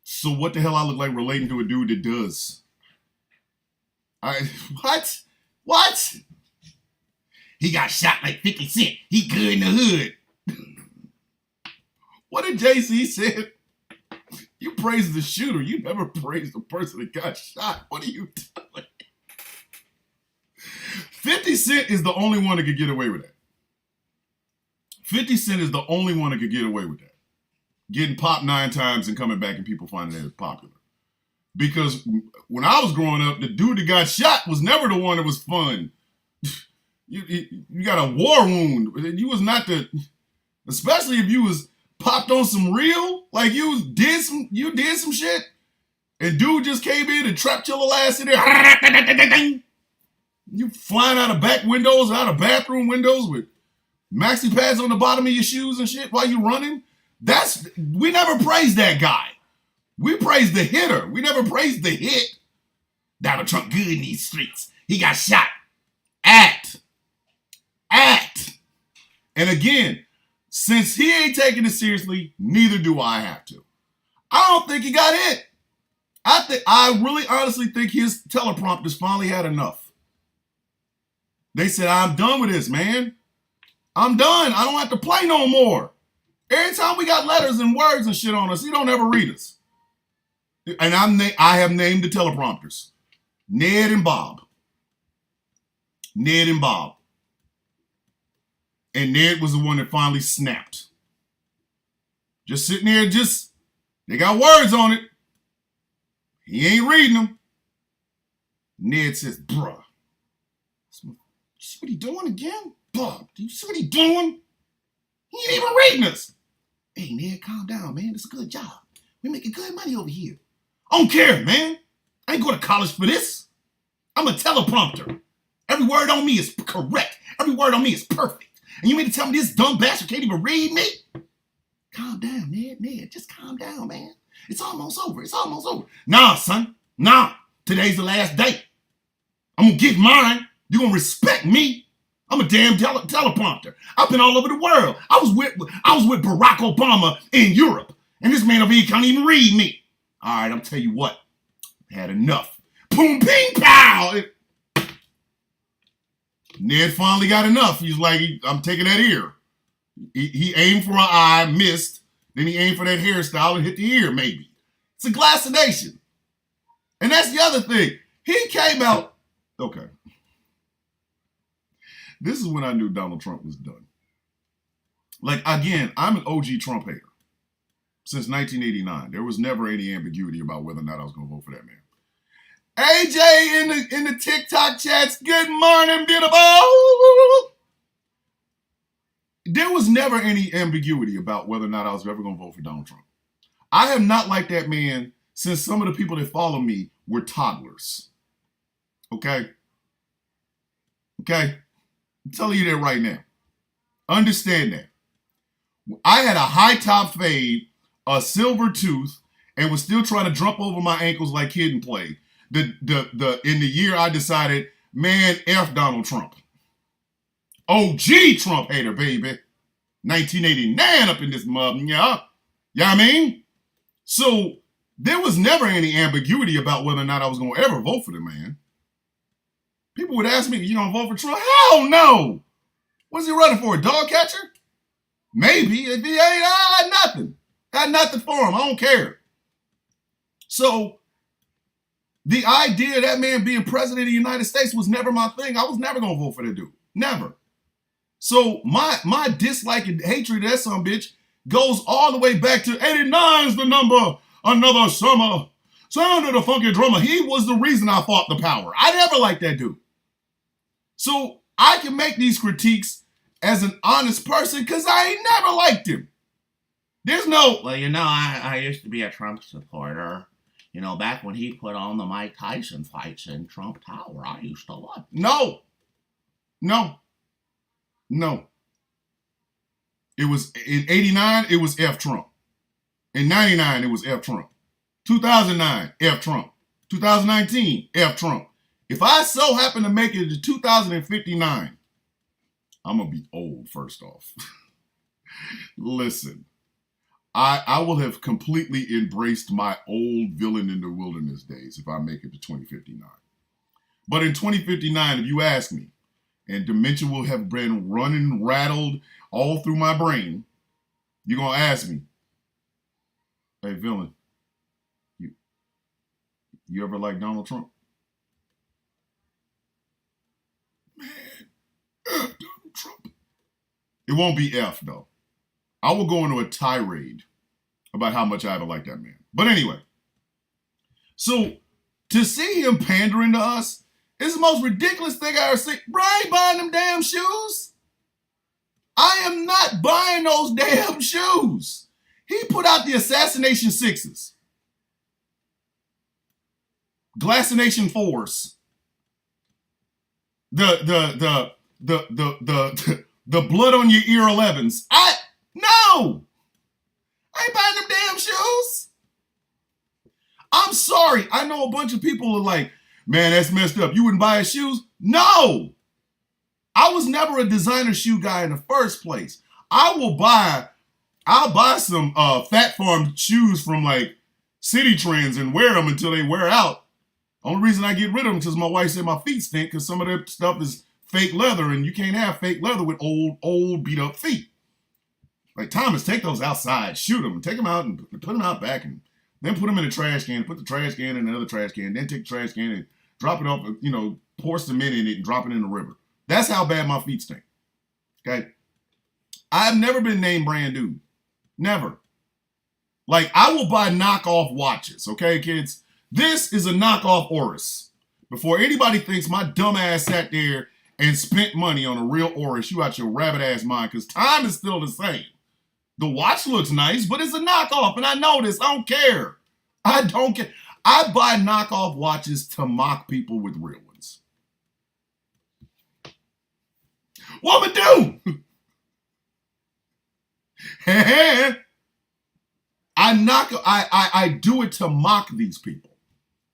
So what the hell I look like relating to a dude that does? What? What? He got shot like 50 Cent. He good in the hood. What did Jay-Z say? You praise the shooter. You never praise the person that got shot. What are you doing? 50 Cent is the only one that could get away with that. 50 Cent is the only one that could get away with that. Getting popped 9 times and coming back and people finding it popular. Because when I was growing up, the dude that got shot was never the one that was fun. You got a war wound. You was not especially if you was popped on some real, like you did some shit, and dude just came in and trapped your little ass in there. You flying out of back windows, out of bathroom windows with maxi pads on the bottom of your shoes and shit while you running. We never praised that guy. We praised the hitter. We never praised the hit. Donald Trump good in these streets. He got shot. Act. And again, since he ain't taking it seriously, neither do I have to. I don't think he got hit. I really honestly think his teleprompters finally had enough. They said, I'm done with this, man. I'm done. I don't have to play no more. Every time we got letters and words and shit on us, he don't ever read us. And I have named the teleprompters. Ned and Bob. Ned and Bob. And Ned was the one that finally snapped. Just sitting there, they got words on it. He ain't reading them. Ned says, bruh, you see what he doing again? Bob, do you see what he doing? He ain't even reading us. Hey, Ned, calm down, man. It's a good job. We making good money over here. I don't care, man. I ain't going to college for this. I'm a teleprompter. Every word on me is correct. Every word on me is perfect. And you mean to tell me this dumb bastard can't even read me? Calm down, Ned. Just calm down, man. It's almost over. It's almost over. Nah, son. Nah. Today's the last day. I'm going to get mine. You're going to respect me. I'm a damn teleprompter. I've been all over the world. I was with Barack Obama in Europe. And this man over here can't even read me. All right, I'm tell you what. I had enough. Boom, ping, pow. Ned finally got enough. He's like, I'm taking that ear. He aimed for an eye, missed. Then he aimed for that hairstyle and hit the ear, maybe. It's a glassination. And that's the other thing. He came out. Okay. This is when I knew Donald Trump was done. Like, again, I'm an OG Trump hater. Since 1989. There was never any ambiguity about whether or not I was going to vote for that man. AJ in the TikTok chats, good morning, beautiful. There was never any ambiguity about whether or not I was ever going to vote for Donald Trump. I have not liked that man since some of the people that follow me were toddlers. Okay? Okay? I'm telling you that right now. Understand that. I had a high top fade, a silver tooth, and was still trying to jump over my ankles like Kid and Play. In the year I decided, man, F Donald Trump. OG Trump hater, baby. 1989 up in this mug, yeah. You know what I mean? So there was never any ambiguity about whether or not I was going to ever vote for the man. People would ask me, you going to vote for Trump? Hell no. What's he running for, a dog catcher? Maybe. If he ain't, I got nothing. Got nothing for him. I don't care. So the idea of that man being president of the United States was never my thing. I was never going to vote for that dude. Never. So my dislike and hatred of that son of a bitch goes all the way back to 89 is the number, another summer. Sound of the funky drummer. He was the reason I fought the power. I never liked that dude. So I can make these critiques as an honest person because I ain't never liked him. There's no... Well, I used to be a Trump supporter. Back when he put on the Mike Tyson fights in Trump Tower, I used to love it. No. It was in 89, it was F Trump. In 99, it was F Trump. 2009, F Trump. 2019, F Trump. If I so happen to make it to 2059, I'm going to be old, first off. Listen, I will have completely embraced my old villain in the wilderness days if I make it to 2059. But in 2059, if you ask me, and dementia will have been running, rattled all through my brain, you're going to ask me, hey, villain, you ever like Donald Trump? Man, Donald Trump. It won't be F, though. I will go into a tirade about how much I ever like that man. But anyway, so to see him pandering to us is the most ridiculous thing I ever seen. Bro, I ain't buying them damn shoes. I am not buying those damn shoes. He put out the Assassination 6s. Glassination 4s. The blood on your ear 11s. No! I ain't buying them damn shoes. I'm sorry. I know a bunch of people are like, man, that's messed up. You wouldn't buy his shoes? No! I was never a designer shoe guy in the first place. I'll buy some Fat Farm shoes from like City Trends and wear them until they wear out. Only reason I get rid of them because my wife said my feet stink because some of that stuff is fake leather and you can't have fake leather with old beat up feet. Like, Thomas, take those outside, shoot them, take them out and put them out back, and then put them in the trash can, put the trash can in another trash can, then take the trash can and drop it off, pour cement in it and drop it in the river. That's how bad my feet stink. Okay? I've never been named brand dude. Never. Like, I will buy knockoff watches, okay, kids? This is a knockoff Oris. Before anybody thinks my dumb ass sat there and spent money on a real Oris, you out your rabbit ass mind, because time is still the same. The watch looks nice, but it's a knockoff, and I know this. I don't care. I don't care. I buy knockoff watches to mock people with real ones. What am I do? I do it to mock these people,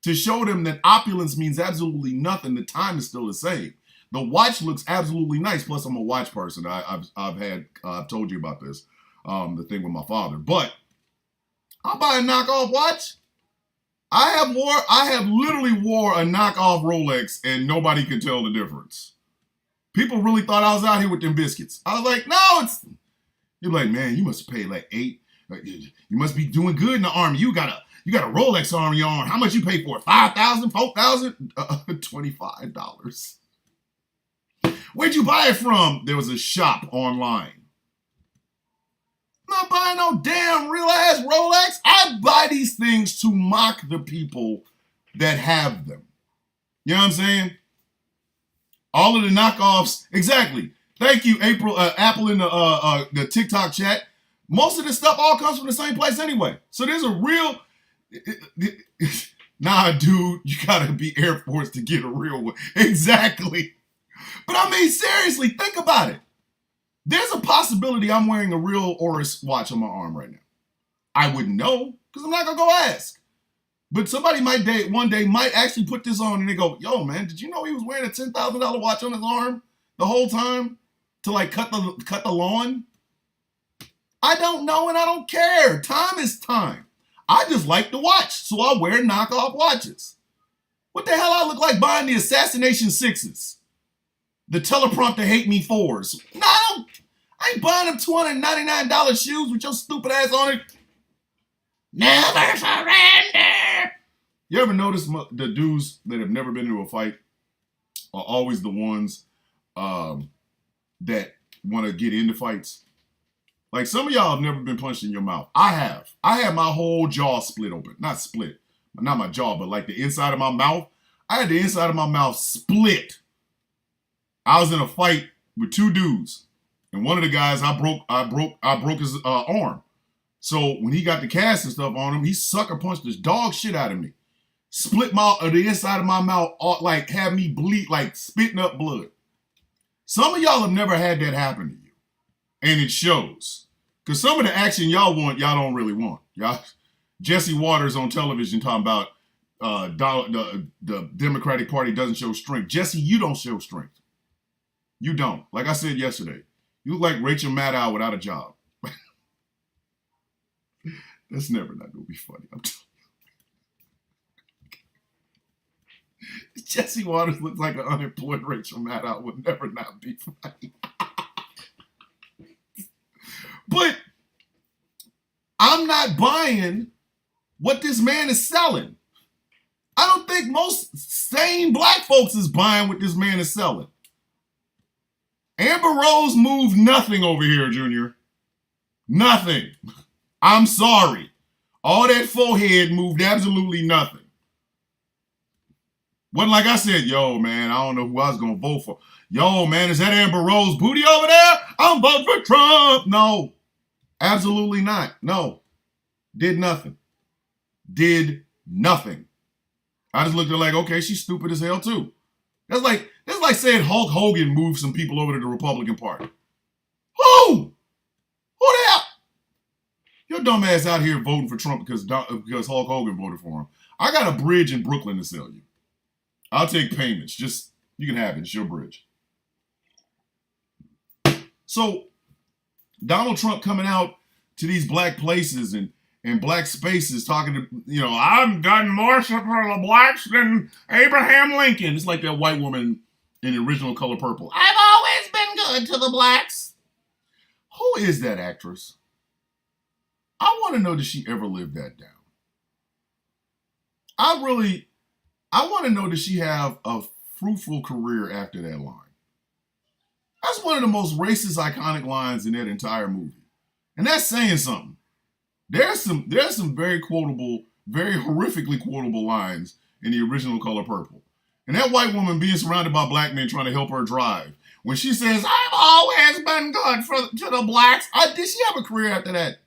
to show them that opulence means absolutely nothing. The time is still the same. The watch looks absolutely nice. Plus, I'm a watch person. I've told you about this, the thing with my father. But I buy a knockoff watch. I have literally wore a knockoff Rolex, and nobody could tell the difference. People really thought I was out here with them biscuits. I was like, no, you're like, man, you must have paid like $8. You must be doing good in the army. You got a Rolex on your arm. How much you pay for it? $5,000, $4,000, $25. Where'd you buy it from? There was a shop online. I'm not buying no damn real ass Rolex. I buy these things to mock the people that have them. You know what I'm saying? All of the knockoffs, exactly. Thank you, April, Apple in the TikTok chat. Most of this stuff all comes from the same place anyway. So there's a real, nah, dude, you gotta be Air Force to get a real one. Exactly. But I mean, seriously, think about it. There's a possibility I'm wearing a real Oris watch on my arm right now. I wouldn't know, because I'm not gonna go ask. But somebody one day might actually put this on and they go, yo, man, did you know he was wearing a $10,000 watch on his arm the whole time to like cut the lawn? I don't know and I don't care. Time is time. I just like to watch, so I wear knockoff watches. What the hell I look like buying the Assassination 6s? The teleprompter hate me 4s. No, I ain't buying them $299 shoes with your stupid ass on it. Never surrender. You ever notice the dudes that have never been to a fight are always the ones that want to get into fights? Like, some of y'all have never been punched in your mouth. I have. I had my whole jaw split open. Not split. Not my jaw, but like the inside of my mouth. I had the inside of my mouth split. I was in a fight with two dudes. And one of the guys, I broke his arm. So when he got the cast and stuff on him, he sucker punched this dog shit out of me. Split the inside of my mouth, like had me bleed, like spitting up blood. Some of y'all have never had that happen to you. And it shows. Because some of the action y'all want, y'all don't really want. Y'all, Jesse Waters on television talking about the Democratic Party doesn't show strength. Jesse, you don't show strength. You don't. Like I said yesterday, you look like Rachel Maddow without a job. That's never not going to be funny. I'm telling you. Jesse Waters looks like an unemployed Rachel Maddow would never not be funny. But I'm not buying what this man is selling. I don't think most sane black folks is buying what this man is selling. Amber Rose moved nothing over here, Junior. Nothing. I'm sorry. All that forehead moved absolutely nothing. Wasn't like I said, yo, man, I don't know who I was going to vote for. Yo, man, is that Amber Rose booty over there? I'm voting for Trump. No, absolutely not. No, did nothing. Did nothing. I just looked at her like, okay, she's stupid as hell too. That's like saying Hulk Hogan moved some people over to the Republican Party. Who? Who the hell? Your dumb ass out here voting for Trump because Hulk Hogan voted for him. I got a bridge in Brooklyn to sell you. I'll take payments. Just, you can have it. It's your bridge. So, Donald Trump coming out to these black places and black spaces talking to, I've done more for the blacks than Abraham Lincoln. It's like that white woman in the original Color Purple. I've always been good to the blacks. Who Who is that actress? I want to know, did she ever live that down? I want to know, does she have a fruitful career after that line? That's one of the most racist, iconic lines in that entire movie. And that's saying something. There's some very quotable, very horrifically quotable lines in the original Color Purple. And that white woman being surrounded by black men trying to help her drive. When she says, I've always been good to the blacks. Did she have a career after that?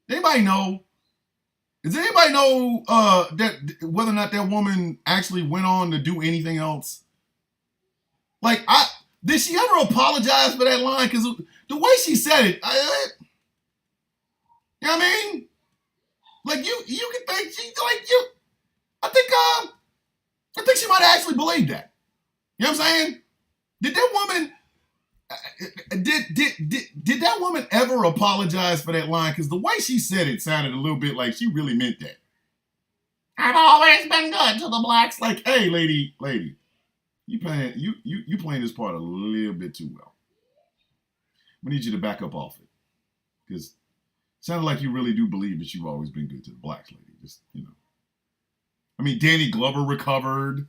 Anybody know? Does anybody know that whether or not that woman actually went on to do anything else? Did she ever apologize for that line? Because the way she said it, you know what I mean? Like you can think she's like you. I think she might have actually believed that. You know what I'm saying? Did that woman? Did that woman ever apologize for that line? Because the way she said it sounded a little bit like she really meant that. I've always been good to the blacks. Like, hey, lady, you playing this part a little bit too well. I need you to back up off it, because it sounded like you really do believe that you've always been good to the blacks, lady. Just, you know. I mean, Danny Glover recovered.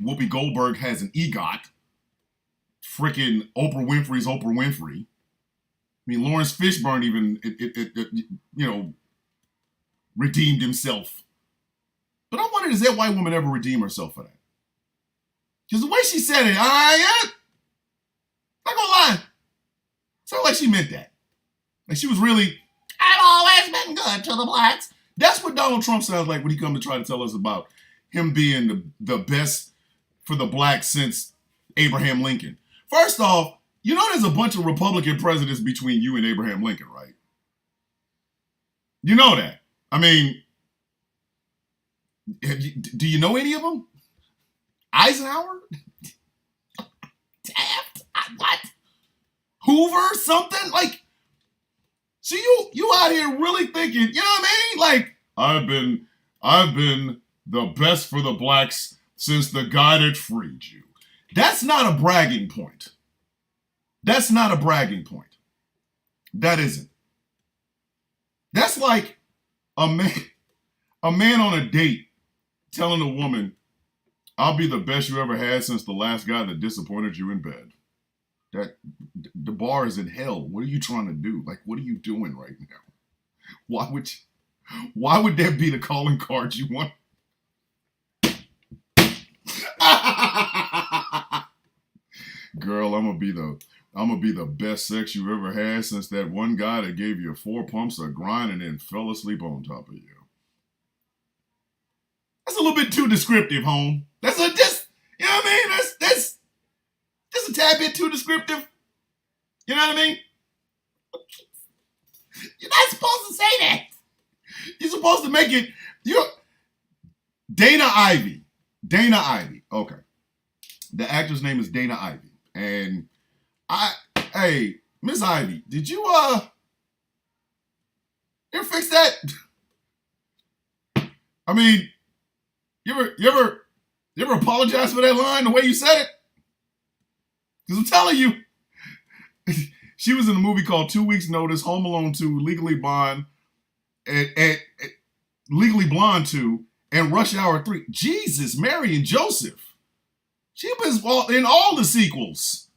Whoopi Goldberg has an EGOT. Freaking Oprah Winfrey's Oprah Winfrey. I mean, Lawrence Fishburne even, redeemed himself. But I wonder, does that white woman ever redeem herself for that? Because the way she said it, not gonna lie, sounded like she meant that. Like she was really, I've always been good to the blacks. That's what Donald Trump sounds like when he comes to try to tell us about him being the best for the blacks since Abraham Lincoln. First off, you know there's a bunch of Republican presidents between you and Abraham Lincoln, right? You know that. I mean, do you know any of them? Eisenhower? Taft? What? Hoover? Something? Like, so you out here really thinking, you know what I mean? Like, I've been the best for the blacks since the guy that freed you. That's not a bragging point. That's not a bragging point. That isn't. That's like a man on a date telling a woman, I'll be the best you ever had since the last guy that disappointed you in bed. That the bar is in hell. What are you trying to do? Like, what are you doing right now? Why would that be the calling card you want? Girl, I'm gonna be the best sex you ever had since that one guy that gave you 4 pumps of grind and then fell asleep on top of you. That's a little bit too descriptive, home. That's you know what I mean? That's just a tad bit too descriptive. You know what I mean? You're not supposed to say that. You're supposed to make it. Dana Ivey. Okay. The actor's name is Dana Ivey. And hey, Miss Ivy, did you ever fix that? I mean, you ever apologize for that line the way you said it? Because I'm telling you, she was in a movie called 2 Weeks Notice, Home Alone 2, Legally Blonde, and Legally Blonde 2, and Rush Hour 3. Jesus, Mary and Joseph. She was in all the sequels.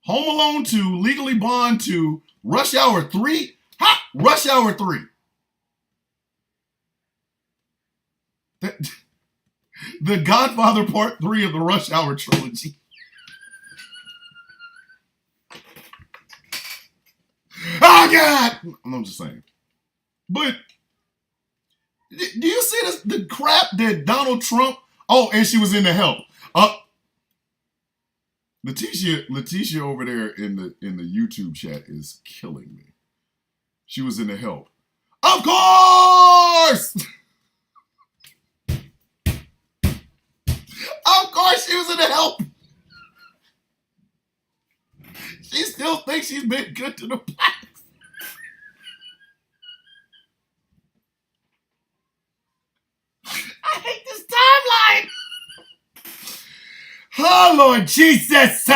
Home Alone 2, Legally Blonde 2, Rush Hour 3. Ha! Rush Hour 3. The Godfather Part 3 of the Rush Hour trilogy. Oh, God! I'm just saying. But do you see the crap that Donald Trump... Oh, and she was in The Help. Letitia over there in the YouTube chat is killing me. She was in The Help. Of course! Of course she was in The Help. She still thinks she's been good to the blacks. I hate this timeline. Oh, Lord Jesus.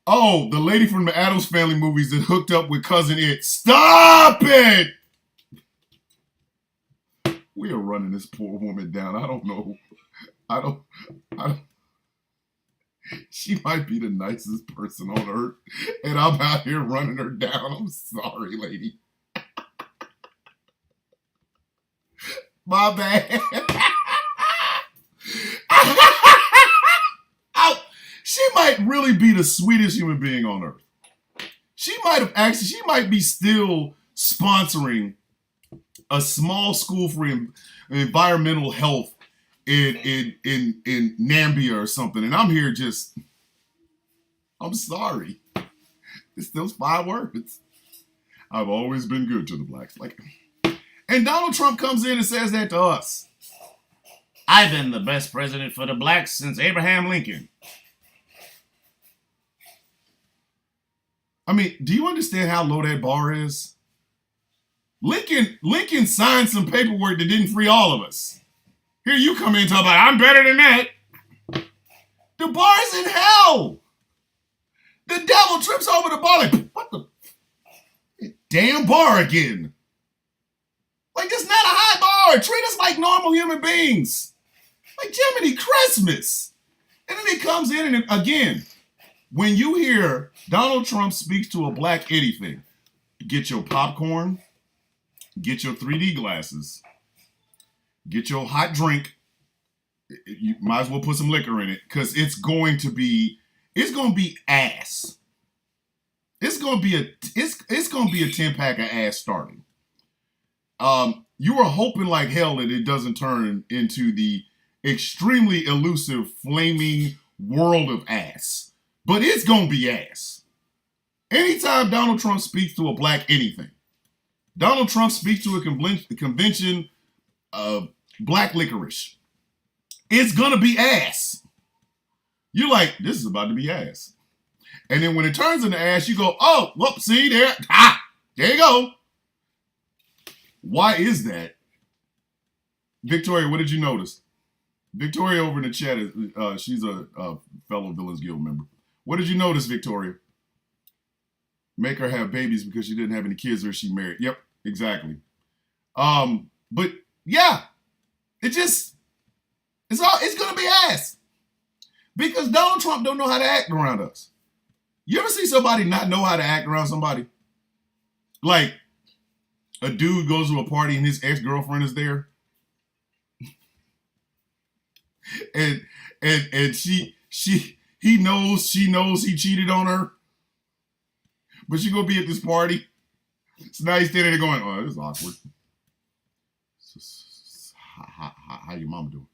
Oh, the lady from the Addams Family movies that hooked up with Cousin It. Stop it! We are running this poor woman down. I don't know. I don't. She might be the nicest person on earth, and I'm out here running her down. I'm sorry, lady. My bad. She might really be the sweetest human being on earth. She might be still sponsoring a small school for environmental health in Nambia or something. And I'm here just, I'm sorry. It's those 5 words. I've always been good to the blacks. And Donald Trump comes in and says that to us. I've been the best president for the blacks since Abraham Lincoln. I mean, do you understand how low that bar is? Lincoln signed some paperwork that didn't free all of us. Here you come in and talk about, I'm better than that. The bar's in hell. The devil trips over the bar like, what the damn bar again? Like, it's not a high bar. Treat us like normal human beings. Like Jiminy Christmas. And then he comes in and again, when you hear Donald Trump speaks to a black anything, get your popcorn, get your 3D glasses, get your hot drink. You might as well put some liquor in it because it's going to be ass. It's going to be a 10-pack of ass starting. You are hoping like hell that it doesn't turn into the extremely elusive, flaming world of ass. But it's going to be ass. Anytime Donald Trump speaks to a black anything, Donald Trump speaks to a convention of black licorice, it's going to be ass. You're like, this is about to be ass. And then when it turns into ass, you go, oh, whoop, see there. There you go. Why is that? Victoria, what did you notice? Victoria over in the chat, she's a fellow Villains Guild member. What did you notice, Victoria? Make her have babies because she didn't have any kids or she married. Yep, exactly. But yeah, it's gonna be ass. Because Donald Trump don't know how to act around us. You ever see somebody not know how to act around somebody? Like a dude goes to a party and his ex-girlfriend is there. and he knows he cheated on her. But she gonna be at this party. So now he's standing there going, oh, this is awkward. How your mom doing?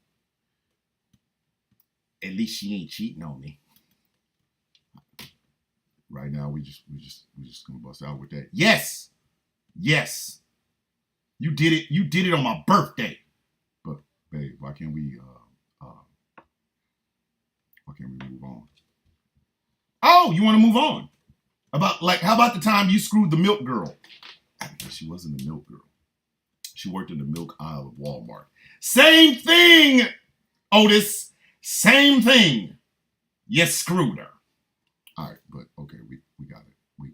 At least she ain't cheating on me. Right now, we just gonna bust out with that. Yes. You did it. You did it on my birthday. But babe, why can't we move on? Oh, you want to move on? How about the time you screwed the milk girl? She wasn't a milk girl. She worked in the milk aisle of Walmart. Same thing, Otis. Same thing. You screwed her. All right, but okay, we got it.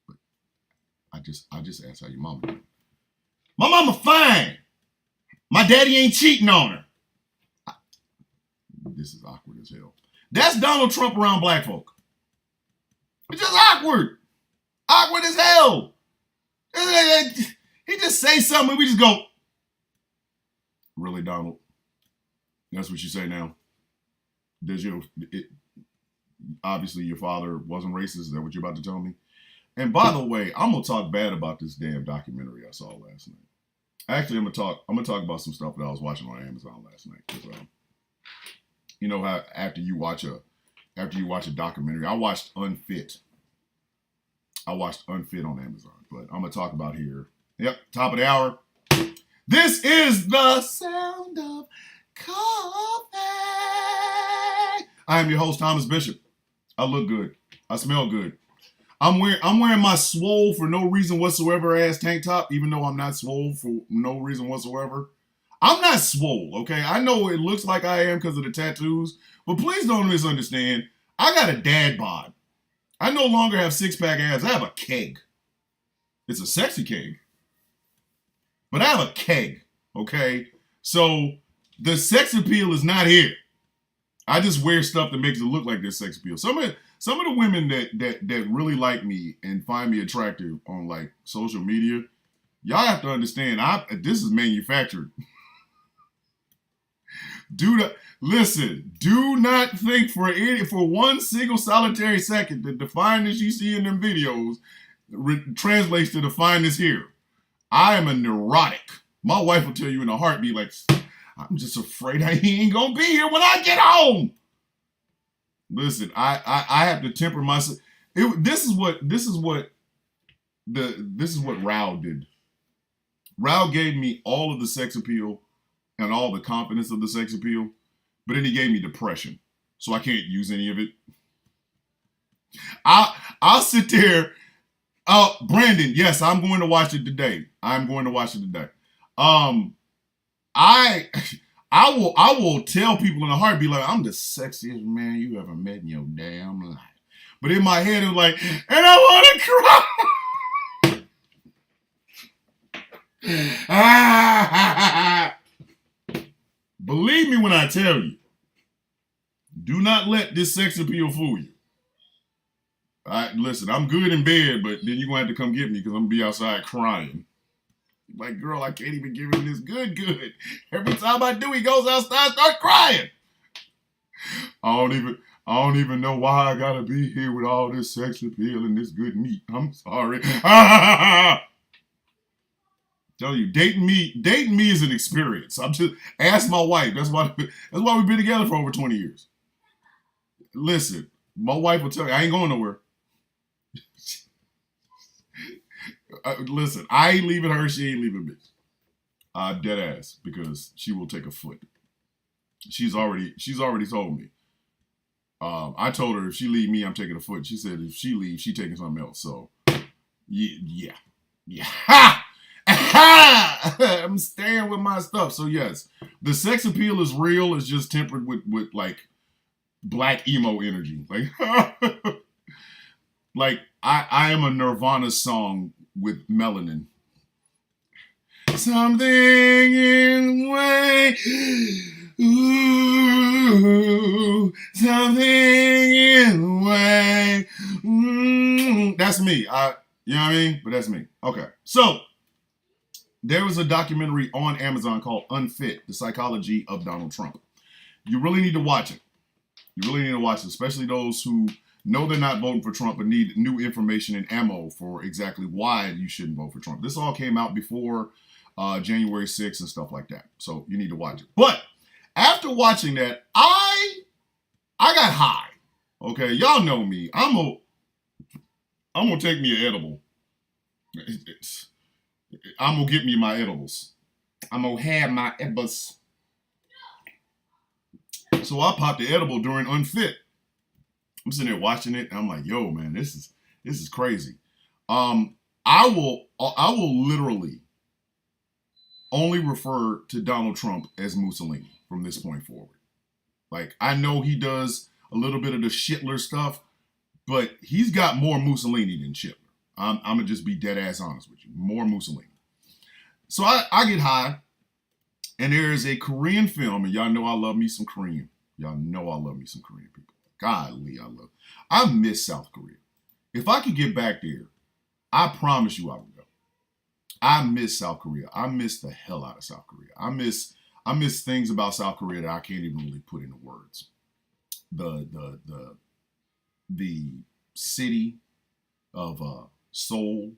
But I just asked how your mama doing. My mama fine. My daddy ain't cheating on her. This is awkward as hell. That's Donald Trump around black folk. It's just awkward. Awkward as hell. He just say something and we just go, really, Donald? That's what you say now? Obviously your father wasn't racist. Is that what you're about to tell me? And by the way, I'm gonna talk bad about this damn documentary I saw last night. Actually, I'm gonna talk about some stuff that I was watching on Amazon last night. You know how after you watch a documentary, I watched Unfit. on Amazon, but I'm gonna talk about here. Yep, top of the hour. This is the sound of coffee. I am your host, Thomas Bishop. I look good. I smell good. I'm wearing my swole for no reason whatsoever ass tank top, even though I'm not swole for no reason whatsoever. I'm not swole, okay? I know it looks like I am because of the tattoos, but please don't misunderstand. I got a dad bod. I no longer have six-pack abs. I have a keg. It's a sexy keg. But I have a keg, okay? So the sex appeal is not here. I just wear stuff that makes it look like there's sex appeal. Some of the women that really like me and find me attractive on like social media, y'all have to understand, this is manufactured. Listen, do not think for one single solitary second that the fineness you see in them videos translates to the fineness here. I am a neurotic. My wife will tell you in a heartbeat, like, I'm just afraid he ain't gonna be here when I get home. Listen, I have to temper myself. This is what Rao did. Rao gave me all of the sex appeal and all the confidence of the sex appeal, but then he gave me depression, so I can't use any of it. I'll sit there. Brandon, yes, I'm going to watch it today. I will tell people in a heartbeat, like, I'm the sexiest man you ever met in your damn life. But in my head, it was like, and I want to cry. Believe me when I tell you, do not let this sex appeal fool you. Listen, I'm good in bed, but then you're going to have to come get me because I'm going to be outside crying. Like, girl, I can't even give him this good. Every time I do, he goes outside, start crying. I don't even know why I gotta be here with all this sex appeal and this good meat. I'm sorry. Tell you, dating me is an experience. I'm just ask my wife. That's why we've been together for over 20 years. Listen, my wife will tell you I ain't going nowhere. Listen, I ain't leaving her. She ain't leaving me. Dead ass, because she will take a foot. She's already told me. I told her if she leave me, I'm taking a foot. She said if she leaves, she taking something else. So, yeah. Ha! I'm staying with my stuff. So yes, the sex appeal is real. It's just tempered with like black emo energy. Like I am a Nirvana song with melanin. Something in the way. Ooh, something in the way. That's me. You know what I mean? But that's me. Okay. So, there was a documentary on Amazon called Unfit, The Psychology of Donald Trump. You really need to watch it. Especially those who know they're not voting for Trump but need new information and ammo for exactly why you shouldn't vote for Trump. This all came out before January 6th and stuff like that. So you need to watch it. But after watching that, I got high. Okay, y'all know me. I'm gonna take me an edible. I'm gonna get me my edibles. I'm gonna have my edibles. So I popped the edible during Unfit. I'm sitting there watching it, and I'm like, "Yo, man, this is crazy." I will literally only refer to Donald Trump as Mussolini from this point forward. Like, I know he does a little bit of the Hitler stuff, but he's got more Mussolini than Hitler. I'm gonna just be dead ass honest with you. More Mussolini. So I get high, and there is a Korean film, and y'all know I love me some Korean. Y'all know I love me some Korean people. Golly, I miss South Korea. If I could get back there, I promise you I would go. I miss South Korea. I miss the hell out of South Korea. I miss things about South Korea that I can't even really put into words. The city of Seoul,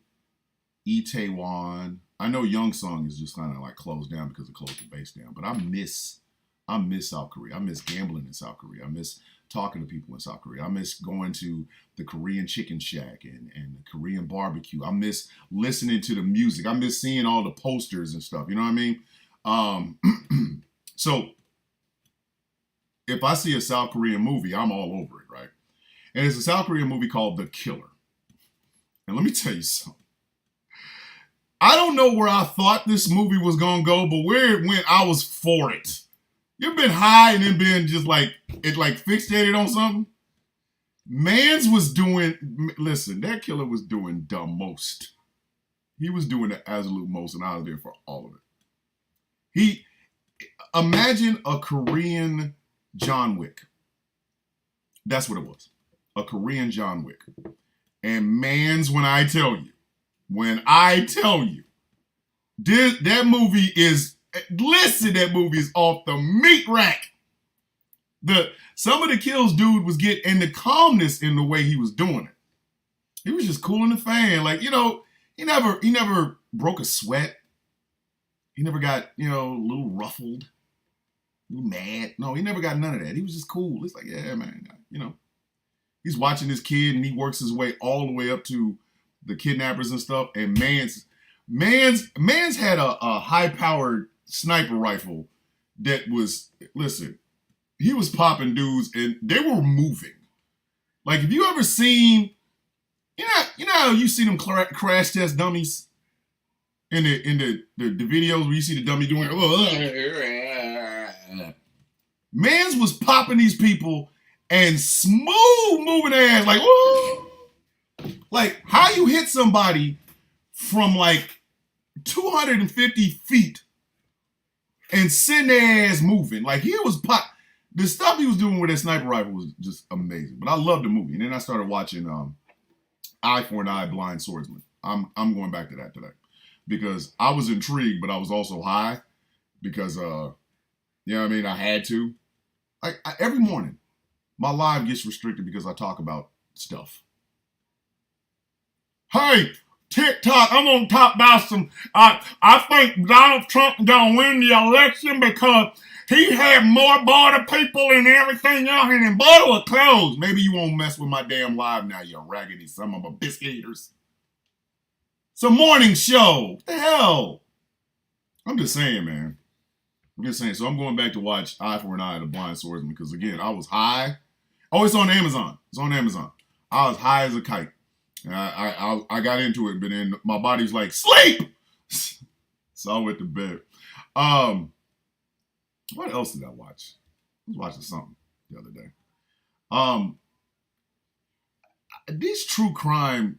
Itaewon. I know Youngsung is just kind of like closed down because it closed the base down, but I miss South Korea. I miss gambling in South Korea. I miss talking to people in South Korea. I miss going to the Korean chicken shack and the Korean barbecue. I miss listening to the music. I miss seeing all the posters and stuff. You know what I mean? So if I see a South Korean movie, I'm all over it, right? And it's a South Korean movie called The Killer. And let me tell you something. I don't know where I thought this movie was going to go, but where it went, I was for it. You've been high and then been just like fixated on something? Mans was doing, listen, that killer was doing the most. He was doing the absolute most, and I was there for all of it. Imagine a Korean John Wick. That's what it was. A Korean John Wick. And Mans, when I tell you, that movie is, listen, that movie is off the meat rack. Some of the kills dude was getting, and the calmness in the way he was doing it. He was just cooling the fan. Like, he never broke a sweat. He never got, a little ruffled, a little mad. No, he never got none of that. He was just cool. It's like, yeah, man, He's watching his kid, and he works his way all the way up to the kidnappers and stuff. And Mans had a high-powered sniper rifle that was, listen, he was popping dudes, and they were moving. Like, have you ever seen, you know how you see them crash test dummies in the videos where you see the dummy doing, Mans was popping these people and smooth moving their ass, like, woo! Like, how you hit somebody from like 250 feet and send their ass moving. Like, he was the stuff he was doing with that sniper rifle was just amazing. But I loved the movie. And then I started watching Eye for an Eye, Blind Swordsman. I'm going back to that today because I was intrigued, but I was also high because, I had to. Every morning, my live gets restricted because I talk about stuff. Hey, TikTok, I'm gonna talk about some. I think Donald Trump gonna win the election because he had more border people and everything else, and the border was closed. Maybe you won't mess with my damn live now, you raggedy son of a biscuit eaters. It's a morning show. What the hell? I'm just saying, man. So I'm going back to watch Eye for an Eye, The Blind Swordsman, because again, I was high. Oh, it's on Amazon. I was high as a kite. And I got into it, but then my body's like, sleep! So I went to bed. What else did I watch? I was watching something the other day. These true crime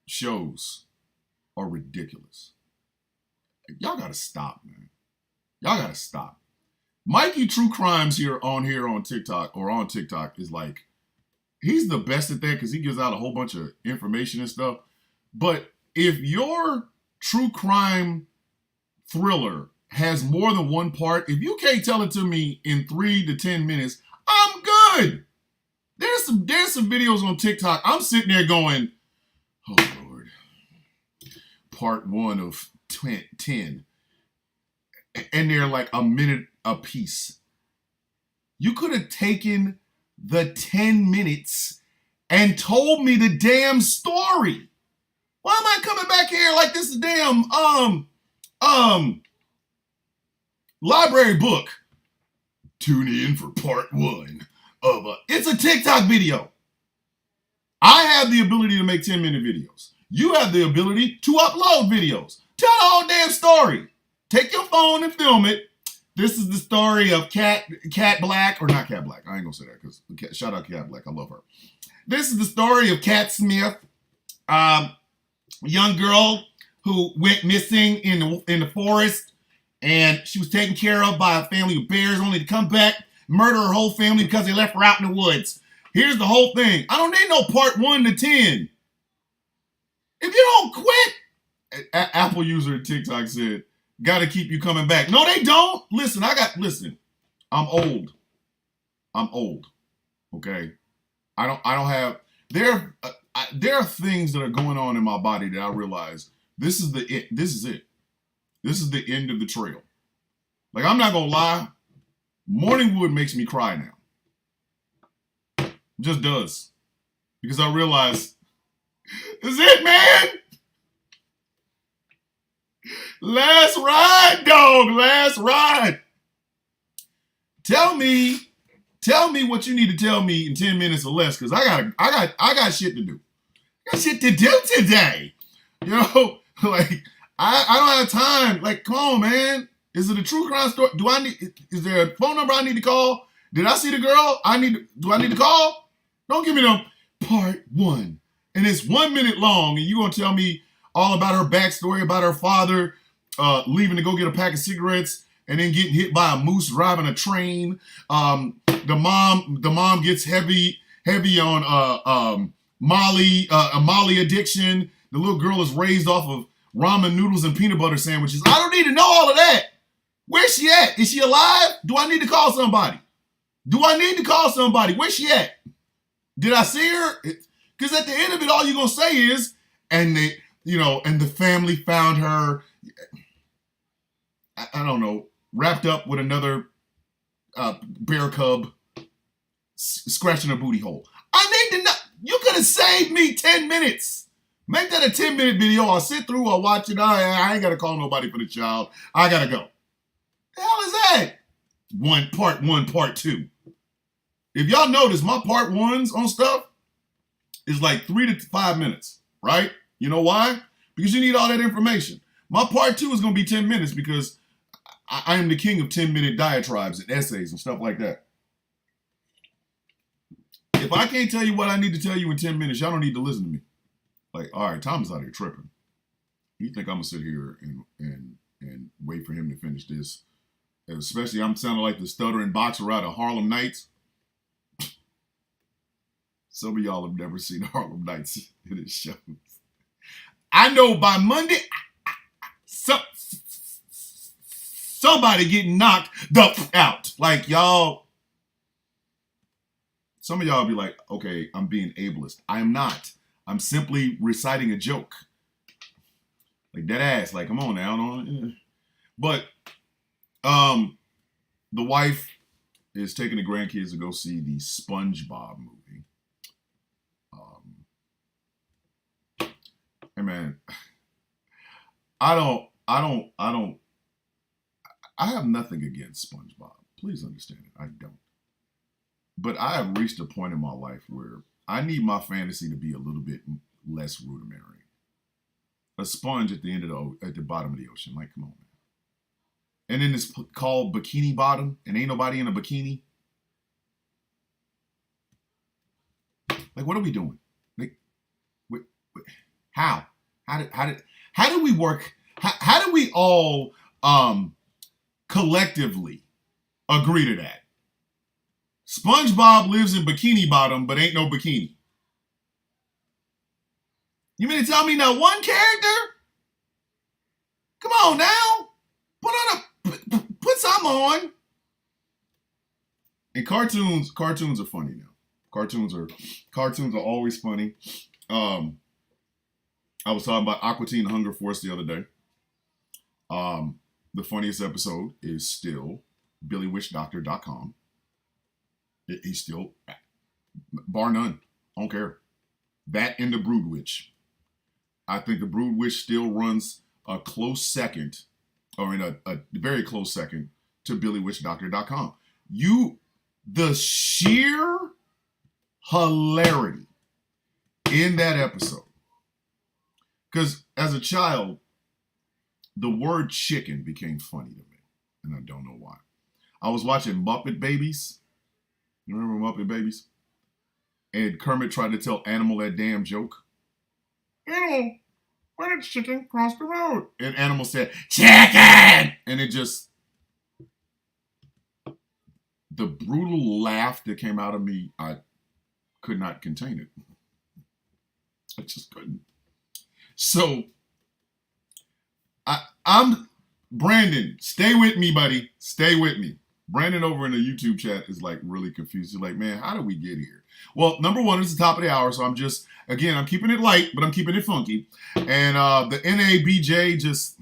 shows are ridiculous. Y'all gotta stop, man. Y'all gotta stop. Mikey True Crimes on TikTok is like, he's the best at that because he gives out a whole bunch of information and stuff. But if your true crime thriller has more than one part, if you can't tell it to me in 3 to 10 minutes, I'm good. There's some videos on TikTok. I'm sitting there going, oh Lord, part 1 of 10. And they're like a minute a piece. You could have taken the 10 minutes and told me the damn story. Why am I coming back here like this is damn library book? Tune in for part 1 of it's a TikTok video. I have the ability to make 10-minute videos. You have the ability to upload videos. Tell the whole damn story. Take your phone and film it. This is the story of Cat Black, or not Cat Black. I ain't gonna say that because shout out Cat Black. I love her. This is the story of Cat Smith, a young girl who went missing in the forest, and she was taken care of by a family of bears, only to come back, murder her whole family because they left her out in the woods. Here's the whole thing. I don't need no part 1 to 10. If you don't quit, Apple user at TikTok said, gotta keep you coming back. No, they don't. Listen, I'm old. Okay. I don't have, there are things that are going on in my body that I realize this is it. This is the end of the trail. Like, I'm not gonna lie. Morning wood makes me cry now. It just does. Because I realize, this is it, man. Last ride, dog. Last ride. Tell me what you need to tell me in 10 minutes or less, because I got shit to do. I got shit to do today. Like, I don't have time. Like, come on, man. Is it a true crime story? Is there a phone number I need to call? Did I see the girl? Do I need to call? Don't give me them. Part 1. And it's 1 minute long, and you're going to tell me all about her backstory, about her father leaving to go get a pack of cigarettes and then getting hit by a moose driving a train. The mom gets heavy on Molly addiction. The little girl is raised off of ramen noodles and peanut butter sandwiches. I don't need to know all of that. Where's she at? Is she alive? Do I need to call somebody? Where's she at? Did I see her? Because at the end of it, all you're going to say is, and the family found her, I don't know, wrapped up with another bear cub scratching her booty hole. I need to know. You could have saved me 10 minutes. Make that a 10-minute video. I'll sit through, I'll watch it. I ain't got to call nobody for the child. I got to go. The hell is that? Part 1, part 2. If y'all notice, my part 1s on stuff is like 3 to 5 minutes, right? You know why? Because you need all that information. My part 2 is going to be 10 minutes because I am the king of 10-minute diatribes and essays and stuff like that. If I can't tell you what I need to tell you in 10 minutes, y'all don't need to listen to me. Like, all right, Thomas out here tripping. You think I'm going to sit here and wait for him to finish this? And especially, I'm sounding like the stuttering boxer out of Harlem Nights. Some of y'all have never seen Harlem Nights in his shows. I know by Monday, somebody getting knocked the out. Like, y'all, some of y'all be like, okay, I'm being ableist. I am not. I'm simply reciting a joke. Like, dead ass. Like, come on now. But, the wife is taking the grandkids to go see the SpongeBob movie. Hey man, I have nothing against SpongeBob. Please understand it. I don't. But I have reached a point in my life where I need my fantasy to be a little bit less rudimentary. A sponge at the bottom of the ocean. Like, come on, man. And then it's called Bikini Bottom, and ain't nobody in a bikini. Like, what are we doing? Like, how? How do we work? How do we all collectively agree to that? SpongeBob lives in Bikini Bottom, but ain't no bikini. You mean to tell me not one character? Come on now. Put some on. And cartoons are funny now. Cartoons are always funny. I was talking about Aqua Teen Hunger Force the other day. The funniest episode is still BillyWitchDoctor.com. He's still, bar none, I don't care. That and the Brood Witch. I think the Brood Witch still runs a close second, or in a very close second, to BillyWitchDoctor.com. The sheer hilarity in that episode. Because as a child, the word chicken became funny to me. And I don't know why. I was watching Muppet Babies. You remember Muppet Babies? And Kermit tried to tell Animal that damn joke. Animal, why did chicken cross the road? And Animal said, chicken! And it just, the brutal laugh that came out of me, I could not contain it. I just couldn't. So, I'm Brandon. Stay with me, buddy. Stay with me. Brandon over in the YouTube chat is like really confused. He's like, man, how did we get here? Well, number one, it's the top of the hour, so I'm keeping it light, but I'm keeping it funky. And the NABJ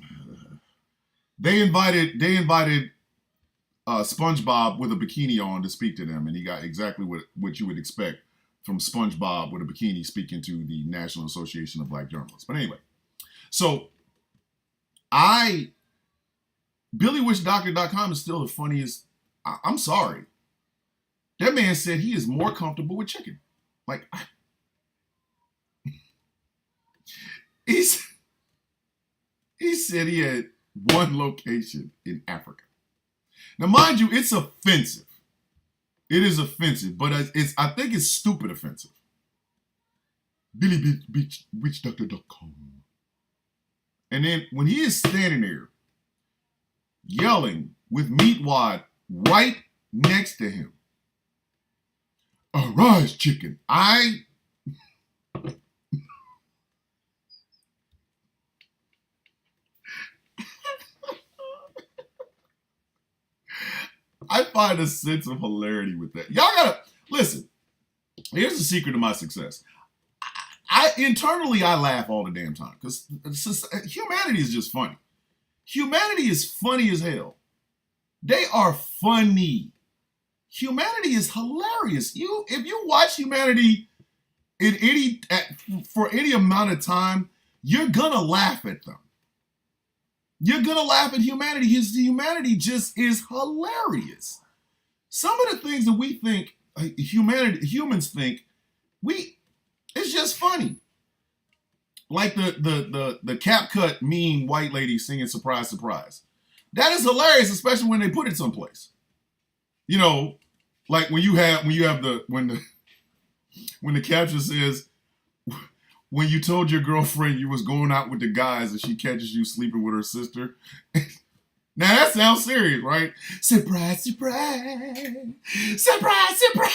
they invited SpongeBob with a bikini on to speak to them, and he got exactly what you would expect from SpongeBob with a bikini speaking to the National Association of Black Journalists. But anyway, so BillyWitchDoctor.com is still the funniest. I'm sorry. That man said he is more comfortable with chicken. Like, he said he had one location in Africa. Now, mind you, it's offensive. It is offensive, but I think it's stupid offensive. BillyBitchWitchDoctor.com. And then when he is standing there yelling with Meatwad right next to him, arise, chicken. I find a sense of hilarity with that. Y'all gotta listen. Here's the secret to my success. I internally I laugh all the damn time because humanity is just funny. Humanity is funny as hell. They are funny. Humanity is hilarious. If you watch humanity for any amount of time, you're gonna laugh at them. You're gonna laugh at humanity. Humanity just is hilarious. Some of the things that we think humans think, it's just funny. Like the CapCut meme white lady singing "Surprise, Surprise." That is hilarious, especially when they put it someplace. You know, like when the caption says, when you told your girlfriend you was going out with the guys and she catches you sleeping with her sister. Now that sounds serious, right? Surprise, surprise. Surprise, surprise.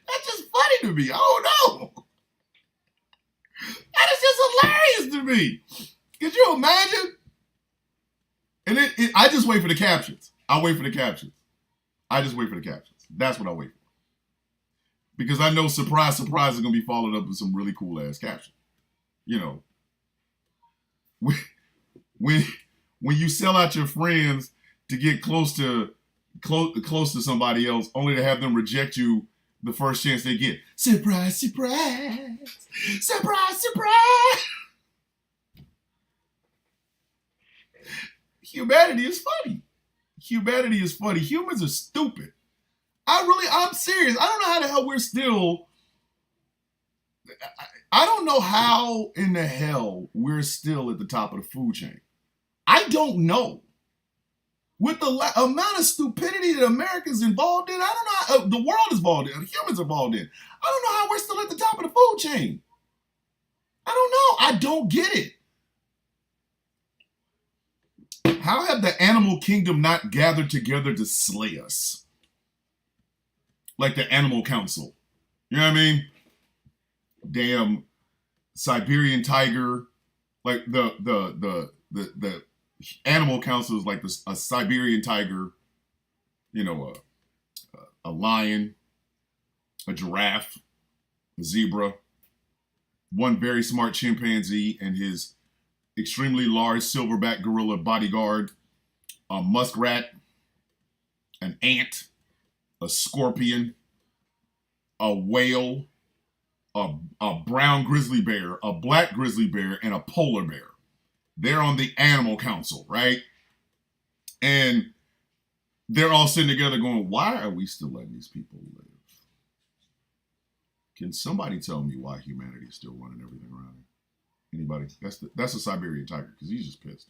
That's just funny to me. I don't know. That is just hilarious to me. Could you imagine? And I just wait for the captions. I wait for the captions. I just wait for the captions. That's what I wait for. Because I know surprise, surprise is going to be followed up with some really cool ass caption. You know, when you sell out your friends to get close to somebody else, only to have them reject you the first chance they get. Surprise, surprise, surprise, surprise. Humanity is funny. Humanity is funny. Humans are stupid. I'm serious. I don't know how the hell we're still. I don't know how in the hell we're still at the top of the food chain. I don't know. With the amount of stupidity that America's involved in, I don't know how the world is involved in, humans are involved in. I don't know how we're still at the top of the food chain. I don't know. I don't get it. How have the animal kingdom not gathered together to slay us? Like the Animal Council. You know what I mean? Damn Siberian tiger. Like the Animal Council is like a Siberian tiger, you know, a lion, a giraffe, a zebra, one very smart chimpanzee and his extremely large silverback gorilla bodyguard, a muskrat, an ant, a scorpion, a whale, a brown grizzly bear, a black grizzly bear, and a polar bear. They're on the Animal Council, right? And they're all sitting together going, why are we still letting these people live? Can somebody tell me why humanity is still running everything around here? Anybody? That's a Siberian tiger, because he's just pissed.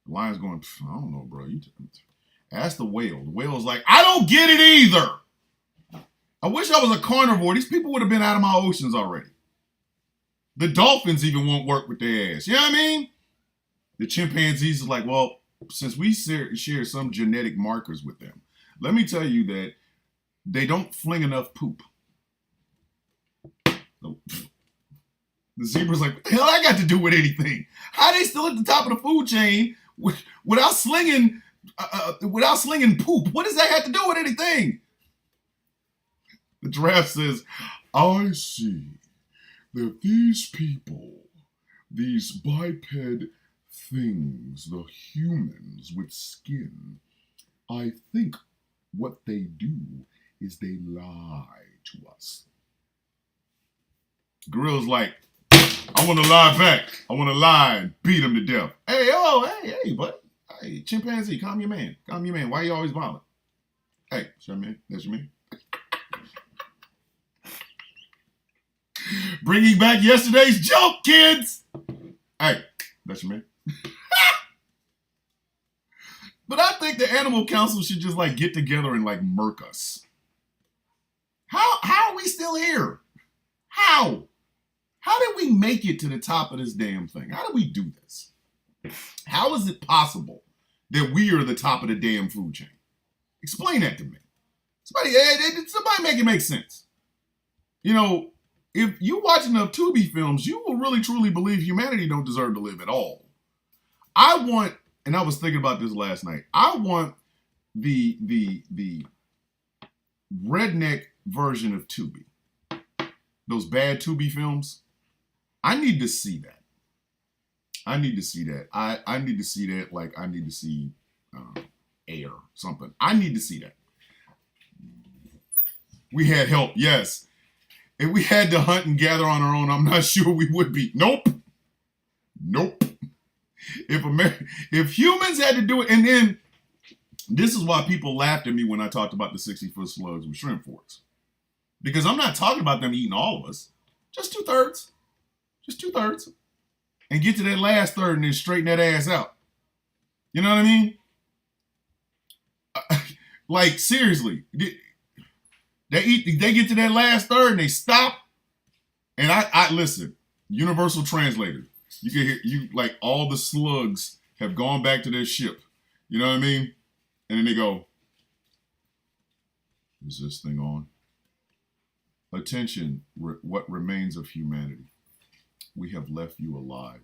The lion's going, I don't know, bro. Ask the whale. The whale's like, I don't get it either. I wish I was a carnivore. These people would have been out of my oceans already. The dolphins even won't work with their ass. You know what I mean? The chimpanzees is like, well, since we share some genetic markers with them, let me tell you that they don't fling enough poop. The zebra's like, what the hell I got to do with anything? How are they still at the top of the food chain without slinging poop? What does that have to do with anything? The giraffe says, I see that these people, these biped things, the humans with skin, I think what they do is they lie to us. Gorilla's like, I want to lie back. I want to lie and beat him to death. Hey, buddy. Hey, chimpanzee, calm your man. Calm your man. Why you always violent? Hey, that's your man. That's your man. Bringing back yesterday's joke, kids. Hey, that's your man. But I think the Animal Council should just like get together and like murk us. we still here? How? How did we make it to the top of this damn thing? How did we do this? How is it possible that we are the top of the damn food chain? Explain that to me. Somebody make it make sense. You know, if you watch enough Tubi films, you will really truly believe humanity don't deserve to live at all. I want, and I was thinking about this last night, I want the redneck version of Tubi. Those bad Tubi films. I need to see that. I need to see that. I need to see that like I need to see Air, something. I need to see that. We had help, yes. If we had to hunt and gather on our own, I'm not sure we would be. Nope. If humans had to do it, and then this is why people laughed at me when I talked about the 60-foot slugs with shrimp forks. Because I'm not talking about them eating all of us. Just 2/3. Just 2/3. And get to that last third and then straighten that ass out. You know what I mean? Like, seriously. They get to that last third and they stop. And I listen, universal translator. You can hear, like, all the slugs have gone back to their ship. You know what I mean? And then they go, is this thing on? Attention, what remains of humanity. We have left you alive.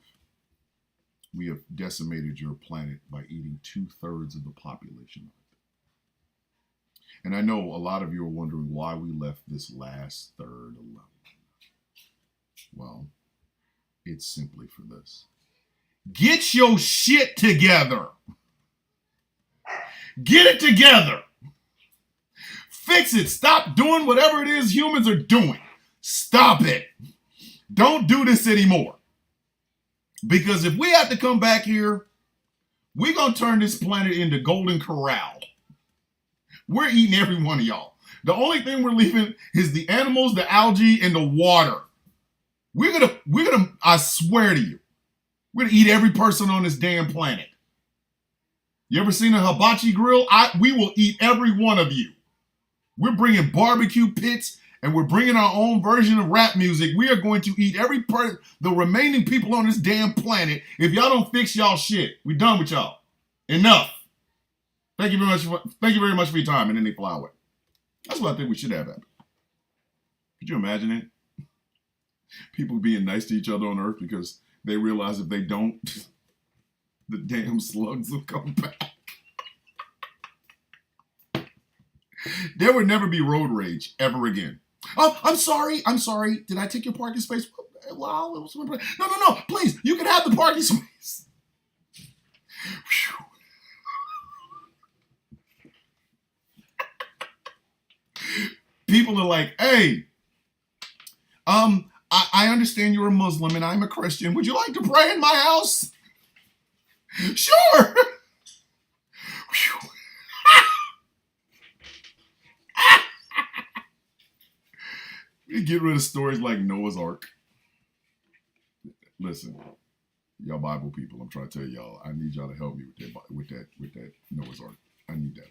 We have decimated your planet by eating 2/3 of the population. And I know a lot of you are wondering why we left this last third alone. Well, it's simply for this. Get your shit together. Get it together. Fix it. Stop doing whatever it is humans are doing. Stop it. Don't do this anymore. Because if we have to come back here, we're going to turn this planet into Golden Corral. We're eating every one of y'all. The only thing we're leaving is the animals, the algae, and the water. We're gonna, I swear to you, we're gonna eat every person on this damn planet. You ever seen a hibachi grill? We will eat every one of you. We're bringing barbecue pits and we're bringing our own version of rap music. We are going to eat the remaining people on this damn planet if y'all don't fix y'all shit. We done with y'all. Enough. Thank you very much for your time. And then they fly away. That's what I think we should have happened. Could you imagine it? People being nice to each other on Earth because they realize if they don't, the damn slugs will come back. There would never be road rage ever again. Oh, I'm sorry. Did I take your parking space? Well, no. Please, you can have the parking space. People are like, hey, I understand you're a Muslim and I'm a Christian. Would you like to pray in my house? Sure. We get rid of stories like Noah's Ark. Listen, y'all Bible people, I'm trying to tell y'all, I need y'all to help me with that Noah's Ark. I need that.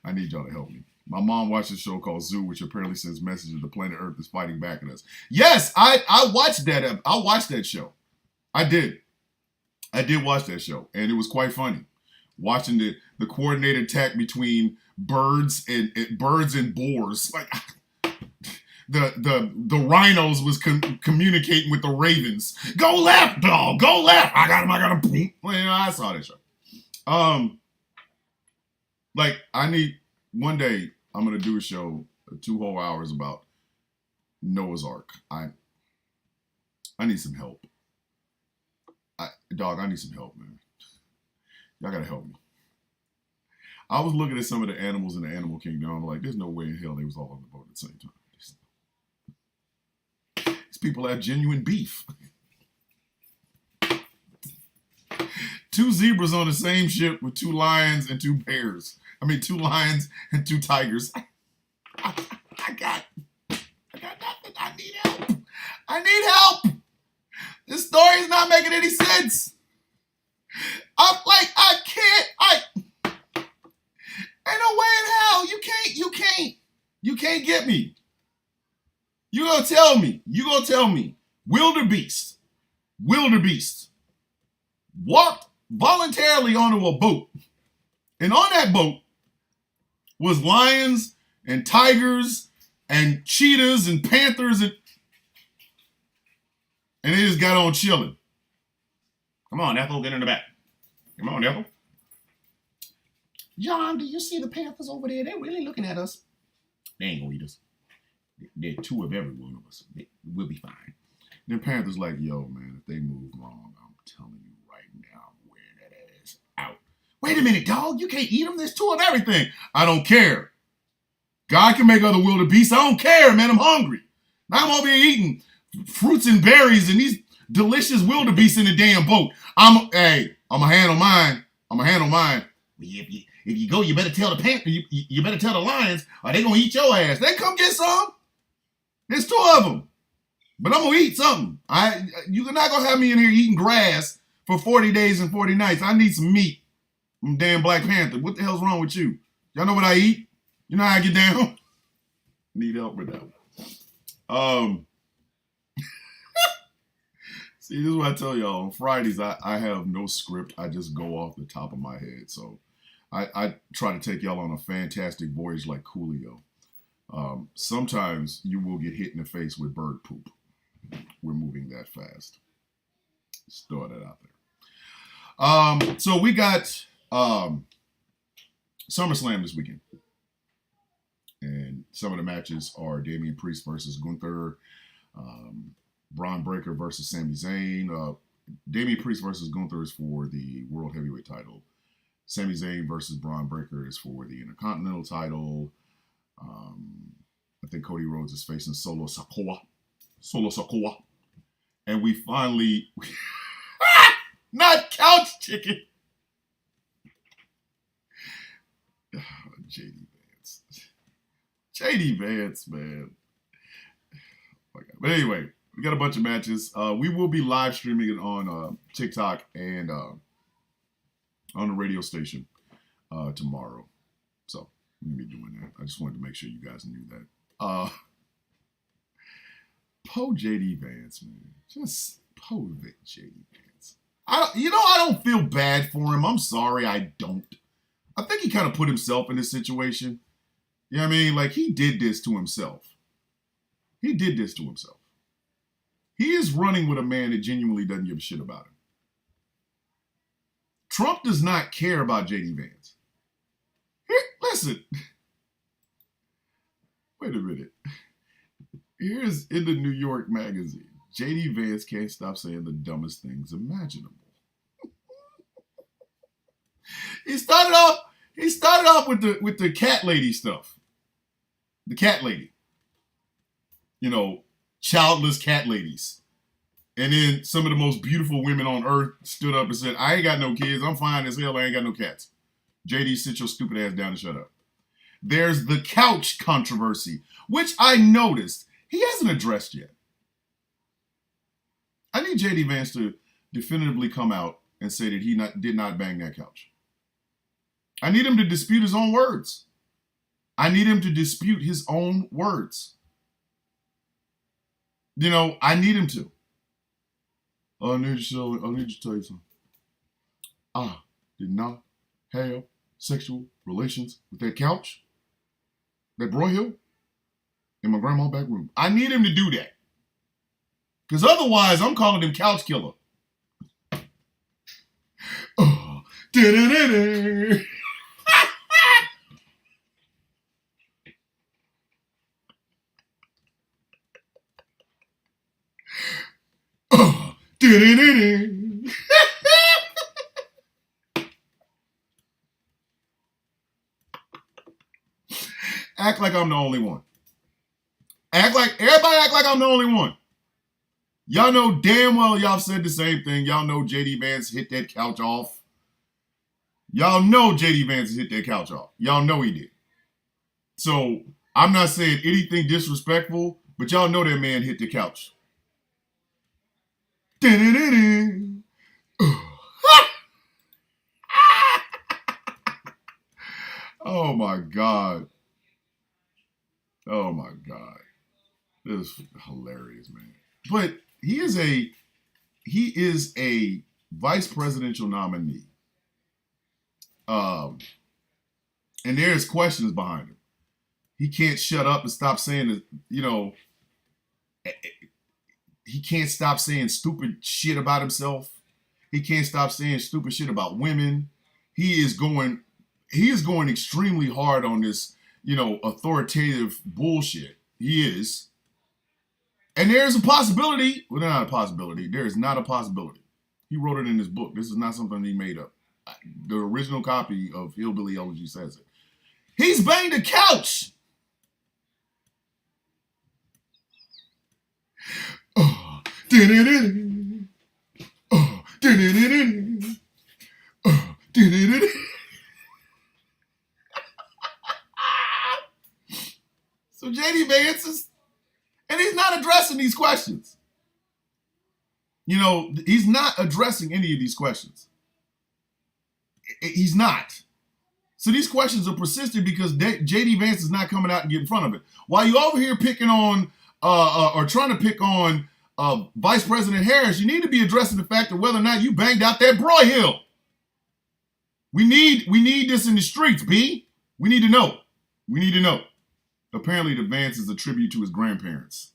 I need y'all to help me. My mom watched a show called Zoo, which apparently sends messages the planet Earth is fighting back at us. Yes, I watched that. I watched that show. I did watch that show, and it was quite funny. Watching the coordinated attack between birds and boars. Like the rhinos was communicating with the ravens. Go left, dog. Go left. I got him. Well, you know, I saw that show. Like one day I'm gonna do a show, 2 whole hours about Noah's Ark. I need some help. I need some help, man. Y'all gotta help me. I was looking at some of the animals in the animal kingdom. I'm like, there's no way in hell they was all on the boat at the same time. These people have genuine beef. 2 zebras on the same ship with 2 lions and 2 bears. 2 lions and 2 tigers. I got nothing. I need help. I need help. This story is not making any sense. Ain't no way in hell. You can't get me. You gonna tell me, wildebeest walked voluntarily onto a boat, and on that boat was lions and tigers and cheetahs and panthers, and they just got on chilling. Come on, Ethel, get in the back. Come on, Ethel. John, do you see the panthers over there? They're really looking at us. They ain't gonna eat us. They're two of every one of us. We'll be fine. The Panthers like, yo, man, if they move wrong, I'm telling you right now, I'm wearing that ass out. Wait a minute, dog. You can't eat them. There's two of everything. I don't care. God can make other wildebeests. I don't care, man. I'm hungry. Now I'm over here eating fruits and berries and these delicious wildebeests in the damn boat. I'm gonna handle mine. If you go, you better tell the panther. You better tell the lions, or they gonna eat your ass. They come get some. There's two of them. But I'm gonna eat something. You're not gonna have me in here eating grass for 40 days and 40 nights. I need some meat. I'm damn Black Panther. What the hell's wrong with you? Y'all know what I eat? You know how I get down? Need help with that one. See, this is what I tell y'all. On Fridays, I have no script. I just go off the top of my head. So I try to take y'all on a fantastic voyage like Coolio. Sometimes you will get hit in the face with bird poop. We're moving that fast. Just throw that out there. So we got SummerSlam this weekend. And some of the matches are Damian Priest versus Gunther, Braun Breaker versus Sami Zayn. Damian Priest versus Gunther is for the World Heavyweight title. Sami Zayn versus Braun Breaker is for the Intercontinental title. I think Cody Rhodes is facing Solo Sikoa. And we finally... Not couch chicken! JD Vance, man. But anyway, we got a bunch of matches. We will be live streaming it on TikTok and on the radio station tomorrow. So we'll be doing that. I just wanted to make sure you guys knew that. Po JD Vance, man. Just po JD Vance. I don't feel bad for him. I'm sorry, I don't. I think he kind of put himself in this situation. You know what I mean? Like, he did this to himself. He is running with a man that genuinely doesn't give a shit about him. Trump does not care about JD Vance. Here, listen. Wait a minute. Here's in the New York Magazine. JD Vance can't stop saying the dumbest things imaginable. He started off with the cat lady stuff. The cat lady. You know, childless cat ladies. And then some of the most beautiful women on earth stood up and said, I ain't got no kids. I'm fine as hell. I ain't got no cats. JD, sit your stupid ass down and shut up. There's the couch controversy, which I noticed he hasn't addressed yet. I need JD Vance to definitively come out and say that he did not bang that couch. I need him to dispute his own words. I need him to dispute his own words. You know, I need him to. I need to tell you something. I did not have sexual relations with that couch, that broyhill, in my grandma's back room. I need him to do that. Because otherwise, I'm calling him couch killer. Oh, da-da-da-da. Oh, da-da-da-da. Act like I'm the only one. Everybody act like I'm the only one. Y'all know damn well y'all said the same thing. Y'all know JD Vance hit that couch off. Y'all know JD Vance hit that couch off. Y'all know he did. So I'm not saying anything disrespectful, but y'all know that man hit the couch. Oh my God. Oh my God. It was hilarious, man. But he is a vice presidential nominee. And there's questions behind him. He can't shut up and stop saying, he can't stop saying stupid shit about himself. He can't stop saying stupid shit about women. He is going extremely hard on this, authoritative bullshit. He is. And there's a possibility. Well, not a possibility. There is not a possibility. He wrote it in his book. This is not something he made up. The original copy of Hillbilly Elegy says it. He's banged a couch. Oh, so JD Vance is, and he's not addressing these questions. He's not addressing any of these questions. He's not. So these questions are persistent because JD Vance is not coming out and getting in front of it. While you over here picking on or trying to pick on Vice President Harris, you need to be addressing the fact of whether or not you banged out that Broyhill. We need this in the streets, B. We need to know. We need to know. Apparently, the Vance is a tribute to his grandparents.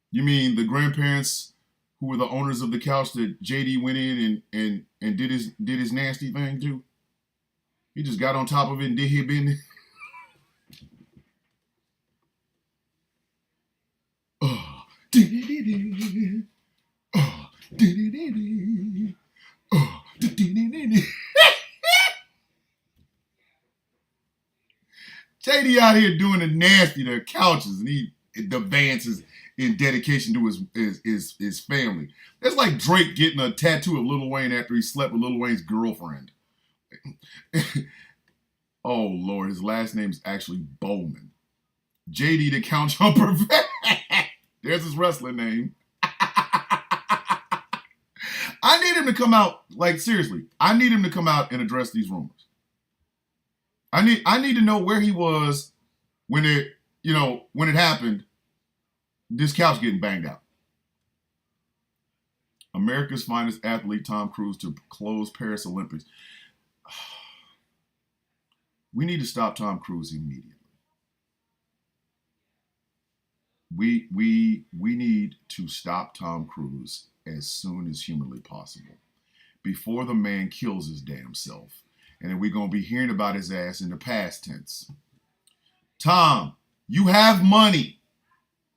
You mean the grandparents who were the owners of the couch that JD went in and did his nasty thing to? He just got on top of it and did his business. JD out here doing the nasty to couches, and he advances in dedication to his family. That's like Drake getting a tattoo of Lil Wayne after he slept with Lil Wayne's girlfriend. Oh Lord, his last name is actually Bowman. JD the Count Jumper. There's his wrestling name. I need him to come out, like seriously, I need him to come out and address these rumors. I need to know where he was when it happened, this couch getting banged out. America's finest athlete, Tom Cruise, to close Paris Olympics. We need to stop Tom Cruise immediately. We need to stop Tom Cruise as soon as humanly possible, before the man kills his damn self. And then we're going to be hearing about his ass in the past tense. Tom, you have money.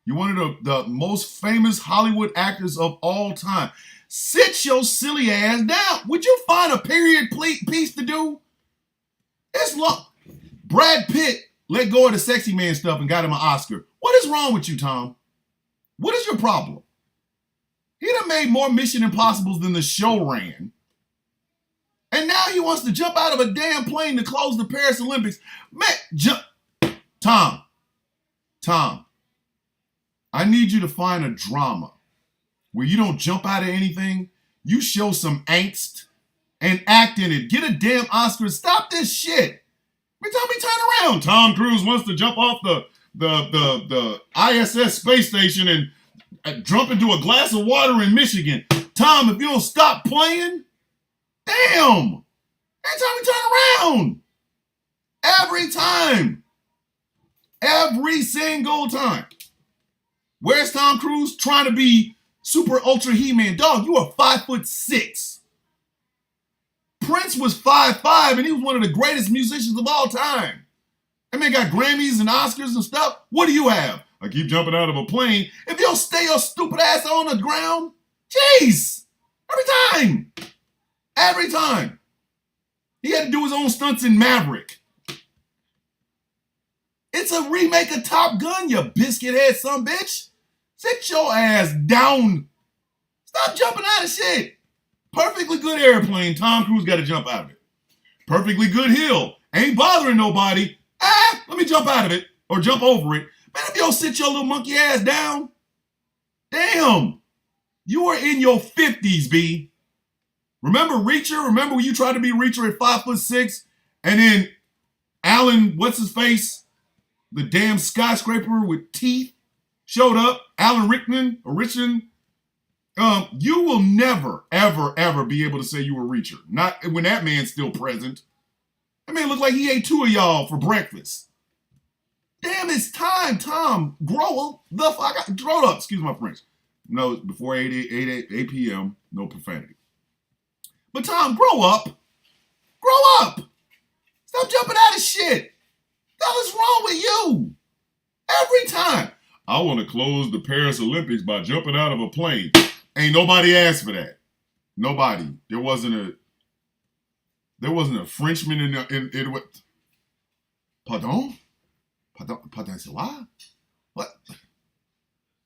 You're one of the most famous Hollywood actors of all time. Sit your silly ass down. Would you find a period piece to do? It's long. Brad Pitt let go of the sexy man stuff and got him an Oscar. What is wrong with you, Tom? What is your problem? He done made more Mission Impossibles than the show ran. And now he wants to jump out of a damn plane to close the Paris Olympics. Man, Tom, I need you to find a drama where you don't jump out of anything. You show some angst and act in it. Get a damn Oscar. Stop this shit. Every time we turn around, Tom Cruise wants to jump off the ISS space station and jump into a glass of water in Michigan. Tom, if you don't stop playing, damn! Every time we turn around. Every time. Every single time. Where's Tom Cruise trying to be super ultra He-Man? Dog, you are 5'6". Prince was 5'5", and he was one of the greatest musicians of all time. That man got Grammys and Oscars and stuff. What do you have? I keep jumping out of a plane. If you don't stay your stupid ass on the ground, jeez. Every time. He had to do his own stunts in Maverick. It's a remake of Top Gun, you biscuit head son bitch. Sit your ass down. Stop jumping out of shit. Perfectly good airplane. Tom Cruise got to jump out of it. Perfectly good hill. Ain't bothering nobody. Let me jump out of it or jump over it. Man, if you don't sit your little monkey ass down, damn. You are in your 50s, B. Remember Reacher? Remember when you tried to be Reacher at 5'6", and then Alan, what's his face, The damn skyscraper with teeth showed up. Alan Rickman or Richmond. You will never, ever, ever be able to say you were a reacher. Not when that man's still present. That man looked like he ate 2 of y'all for breakfast. Damn, it's time, Tom. Grow the fuck up. Grow up. Excuse my French. No, before 8 p.m., no profanity. But Tom, grow up. Grow up. Stop jumping out of shit. What the hell is wrong with you? Every time. I want to close the Paris Olympics by jumping out of a plane. Ain't nobody asked for that. Nobody. There wasn't a Frenchman in what? Pardon, c'est what? What?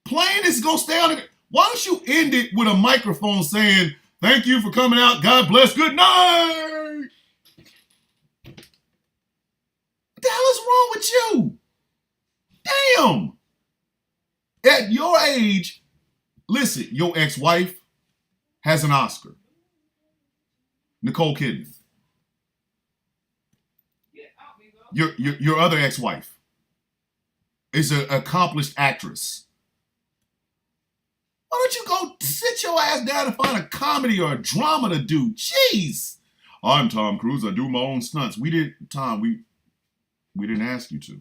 Plane is gonna stay on it. Why don't you end it with a microphone saying, "Thank you for coming out. God bless. Good night." What the hell is wrong with you? Damn. At your age, listen, your ex-wife has an Oscar. Nicole Kidman. Your other ex-wife is an accomplished actress. Why don't you go sit your ass down and find a comedy or a drama to do? Jeez. I'm Tom Cruise. I do my own stunts. We didn't ask you to.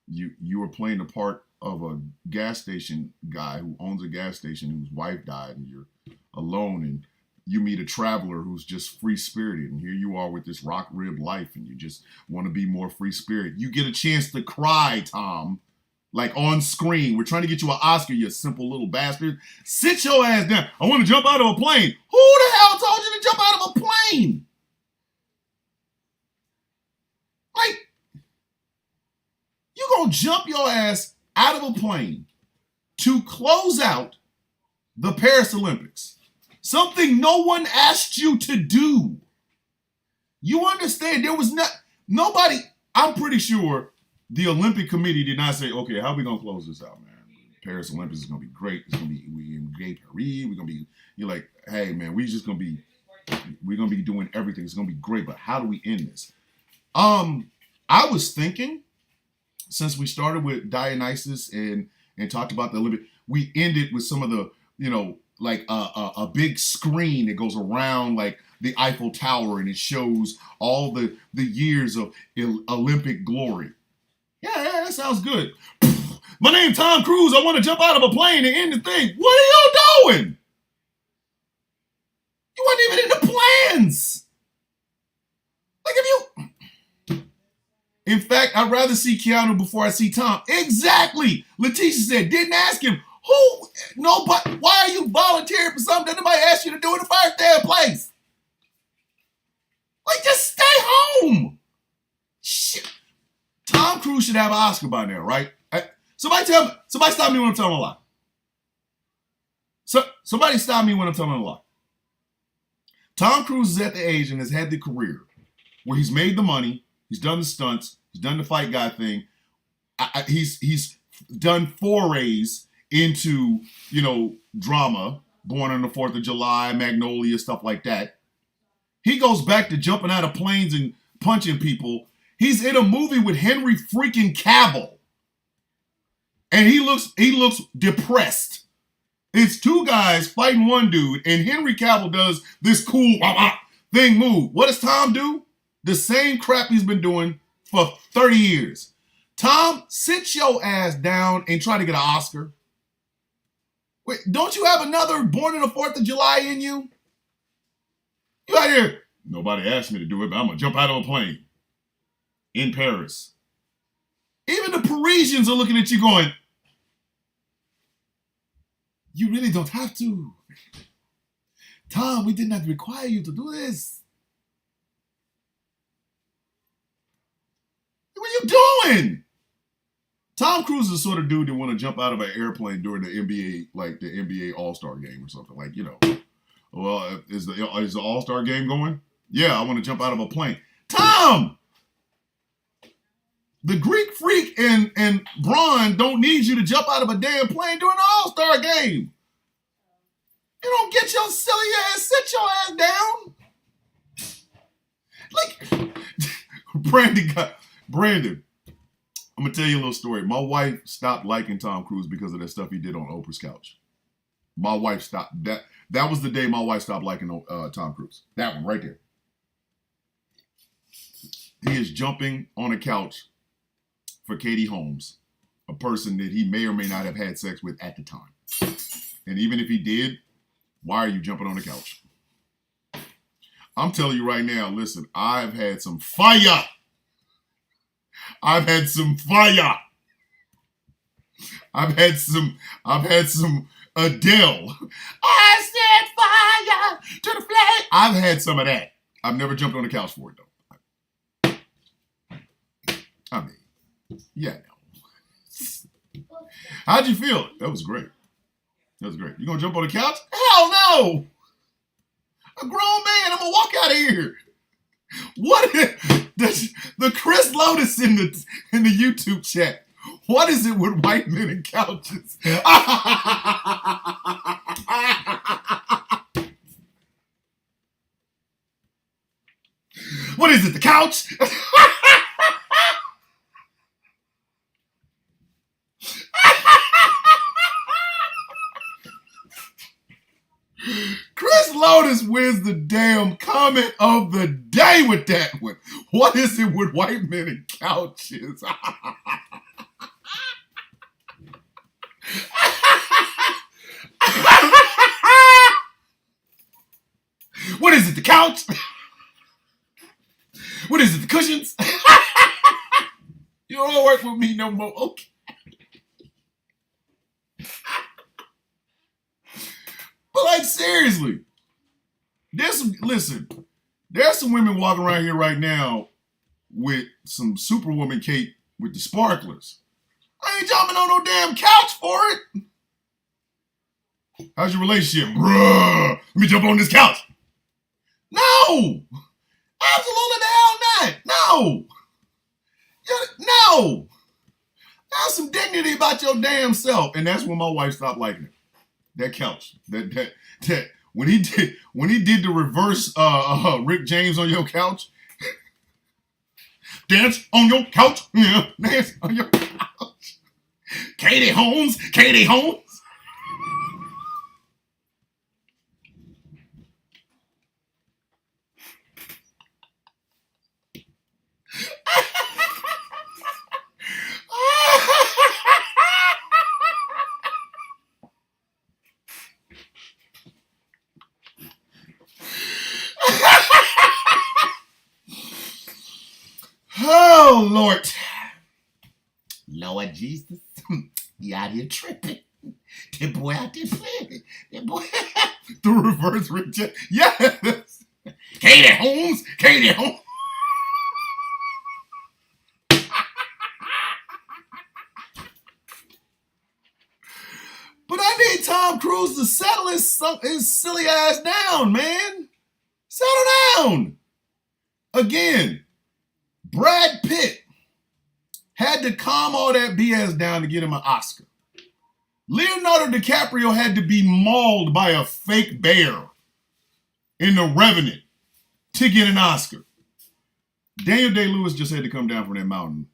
You were playing the part of a gas station guy who owns a gas station whose wife died, and you're alone, and you meet a traveler who's just free-spirited, and here you are with this rock-ribbed life, and you just want to be more free-spirited. You get a chance to cry, Tom, like on screen. We're trying to get you an Oscar, you simple little bastard. Sit your ass down. I want to jump out of a plane. Who the hell told you to jump out of a plane? Like, you gonna jump your ass out of a plane to close out the Paris Olympics. Something no one asked you to do. You understand? There was nobody. I'm pretty sure the Olympic Committee did not say, "Okay, how are we gonna close this out, man? Paris Olympics is gonna be great. It's gonna be we in Gay Paris. We're gonna be." You're like, "Hey, man, we're gonna be doing everything. It's gonna be great, but how do we end this?" I was thinking, since we started with Dionysus and talked about the Olympic, we ended with some of the, like a big screen that goes around like the Eiffel Tower, and it shows all the years of Olympic glory. Yeah, that sounds good. My name's Tom Cruise. I want to jump out of a plane and end the thing. What are you doing? You weren't even in the plans. Like if you... In fact, I'd rather see Keanu before I see Tom. Exactly. Letitia said, didn't ask him. Who? Nobody. Why are you volunteering for something that nobody asked you to do in the first damn place? Like, just stay home. Shit. Tom Cruise should have an Oscar by now, right? Somebody stop me when I'm telling a lie. Somebody stop me when I'm telling a lie. Tom Cruise is at the age and has had the career where he's made the money, he's done the stunts, he's done the fight guy thing. He's done forays into, drama, Born on the 4th of July, Magnolia, stuff like that. He goes back to jumping out of planes and punching people. He's in a movie with Henry freaking Cavill. And he looks depressed. It's two guys fighting one dude, and Henry Cavill does this cool thing move. What does Tom do? The same crap he's been doing for 30 years. Tom, sit your ass down and try to get an Oscar. Wait, don't you have another Born on the 4th of July in you? You out here, nobody asked me to do it, but I'm going to jump out of a plane in Paris. Even the Parisians are looking at you going, you really don't have to. Tom, we did not require you to do this. What are you doing? Tom Cruise is the sort of dude that want to jump out of an airplane during the NBA, like the NBA All-Star game or something. Like, well, is the All-Star game going? Yeah, I want to jump out of a plane. Tom! The Greek Freak and Braun don't need you to jump out of a damn plane during the All-Star game. You don't get your silly ass, sit your ass down. Like, Brandon, I'm gonna tell you a little story. My wife stopped liking Tom Cruise because of that stuff he did on Oprah's couch. My wife stopped that. That was the day my wife stopped liking Tom Cruise. That one right there. He is jumping on a couch for Katie Holmes, a person that he may or may not have had sex with at the time. And even if he did, why are you jumping on the couch? I'm telling you right now, listen, I've had some fire. I've had some fire. I've had some Adele. I set fire to the flame. I've had some of that. I've never jumped on the couch for it, though. I mean, yeah, no. How'd you feel? That was great. That was great. You gonna jump on the couch? Hell no! A grown man, I'm gonna walk out of here. What is the Chris Lotus in the YouTube chat? What is it with white men and couches? What is it? The couch? Chris Lotus wins the damn comment of the day with that one. What is it with white men and couches? What is it, the couch? What is it, the cushions? You don't work with me no more. Okay. But like, seriously, there's some women walking around here right now with some Superwoman cape with the sparklers. I ain't jumping on no damn couch for it. How's your relationship? Bruh, let me jump on this couch. No! Absolutely the hell not. No! No! Have some dignity about your damn self. And that's when my wife stopped liking it. That couch. That when he did the reverse Rick James on your couch. Dance on your couch. Yeah, dance on your couch. Katie Holmes. Oh, Lord. Lord Jesus. You out here tripping. That boy out there playing. That boy. The reverse Rick James. Yes. Katie Holmes. But I need Tom Cruise to settle his silly ass down, man. Settle down. Again, Brad Pitt had to calm all that BS down to get him an Oscar. Leonardo DiCaprio had to be mauled by a fake bear in The Revenant to get an Oscar. Daniel Day-Lewis just had to come down from that mountain.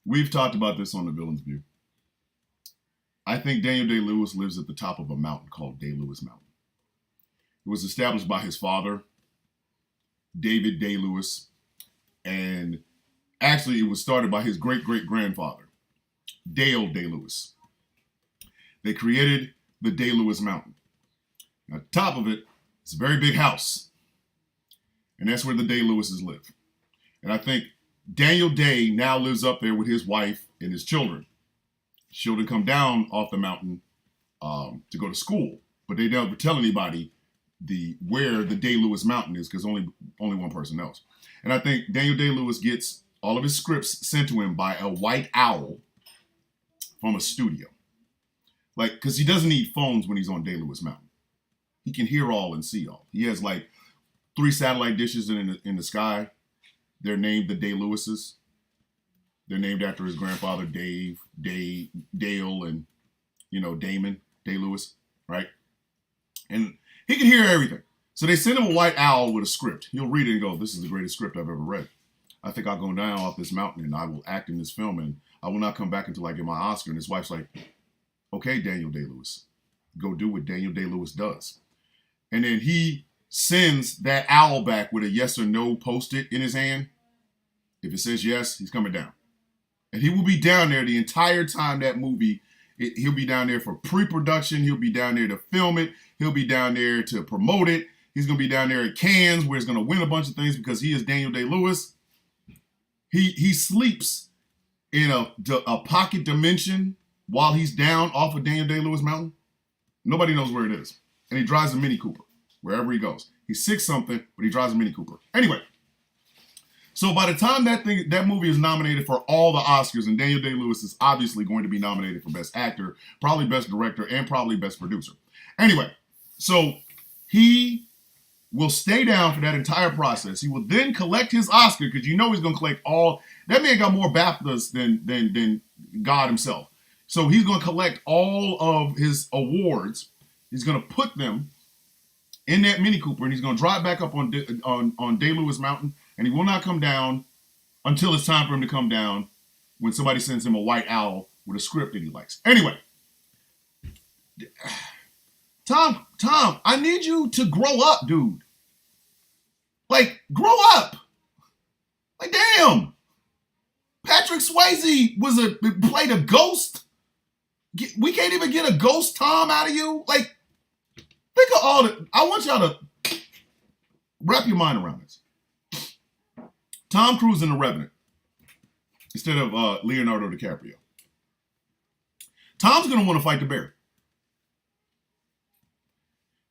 We've talked about this on The Villain's View. I think Daniel Day-Lewis lives at the top of a mountain called Day-Lewis Mountain. It was established by his father, David Day-Lewis, and actually it was started by his great-great-grandfather, Dale Day-Lewis. They created the Day-Lewis Mountain. Now, top of it is a very big house, and that's where the Day-Lewises live. And I think Daniel Day now lives up there with his wife and his children. Children come down off the mountain to go to school, but they never tell anybody where the Day-Lewis Mountain is because only one person knows. And I think Daniel Day-Lewis gets all of his scripts sent to him by a white owl from a studio. Like, because he doesn't need phones when he's on Day-Lewis Mountain. He can hear all and see all. He has like 3 satellite dishes in the sky. They're named the Day-Lewises. They're named after his grandfather, Dale, and, Damon Day-Lewis, right? And he can hear everything. So they send him a white owl with a script. He'll read it and go, this is the greatest script I've ever read. I think I'll go down off this mountain and I will act in this film and I will not come back until I get my Oscar. And his wife's like, okay, Daniel Day-Lewis, go do what Daniel Day-Lewis does. And then he sends that owl back with a yes or no post-it in his hand. If it says yes, he's coming down. And he will be down there the entire time that movie. He'll be down there for pre-production. He'll be down there to film it. He'll be down there to promote it. He's going to be down there at Cannes where he's going to win a bunch of things because he is Daniel Day-Lewis. He sleeps in a pocket dimension while he's down off of Daniel Day-Lewis Mountain. Nobody knows where it is. And he drives a Mini Cooper wherever he goes. He's 6-something, but he drives a Mini Cooper. Anyway, so by the time that movie is nominated for all the Oscars, and Daniel Day-Lewis is obviously going to be nominated for Best Actor, probably Best Director, and probably Best Producer. Anyway, so he will stay down for that entire process. He will then collect his Oscar because you know he's going to collect all. That man got more BAFTAs than God himself. So he's going to collect all of his awards. He's going to put them in that Mini Cooper, and he's going to drive back up on Day-Lewis Mountain, and he will not come down until it's time for him to come down when somebody sends him a white owl with a script that he likes. Anyway, Tom, I need you to grow up, dude. Like, grow up. Like, damn. Patrick Swayze played a ghost. We can't even get a ghost Tom out of you. Like, think of all the. I want y'all to wrap your mind around this. Tom Cruise in The Revenant instead of Leonardo DiCaprio. Tom's gonna want to fight the bear.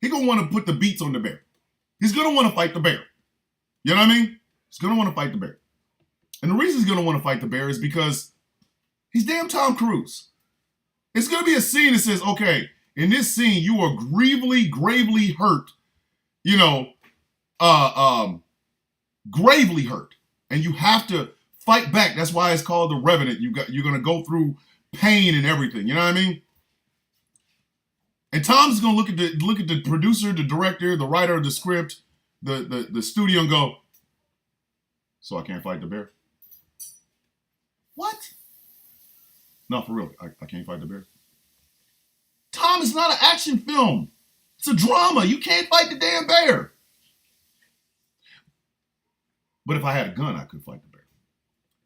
He's gonna want to put the beats on the bear. He's gonna want to fight the bear. You know what I mean? He's gonna want to fight the bear. And the reason he's gonna want to fight the bear is because he's damn Tom Cruise. It's gonna be a scene that says, okay, in this scene, you are gravely hurt, gravely hurt. And you have to fight back. That's why it's called The Revenant. You're going to go through pain and everything. You know what I mean? And Tom's going to look at the producer, the director, the writer of the script, the studio and go, so I can't fight the bear? What? No, for real. I can't fight the bear. Tom, it's not an action film. It's a drama. You can't fight the damn bear. But if I had a gun, I could fight the bear.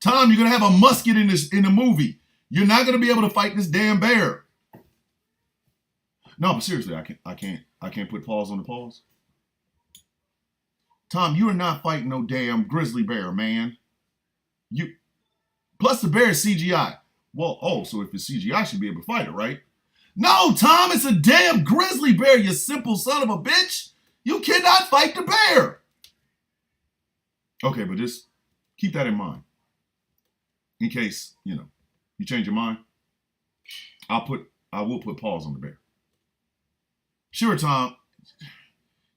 Tom, you're gonna have a musket in the movie. You're not gonna be able to fight this damn bear. No, but seriously, I can't put paws on the paws. Tom, you are not fighting no damn grizzly bear, man. Plus the bear is CGI. Well, so if it's CGI, I should be able to fight it, right? No, Tom, it's a damn grizzly bear, you simple son of a bitch. You cannot fight the bear. Okay, but just keep that in mind. In case, you change your mind. I will put paws on the bear. Sure, Tom.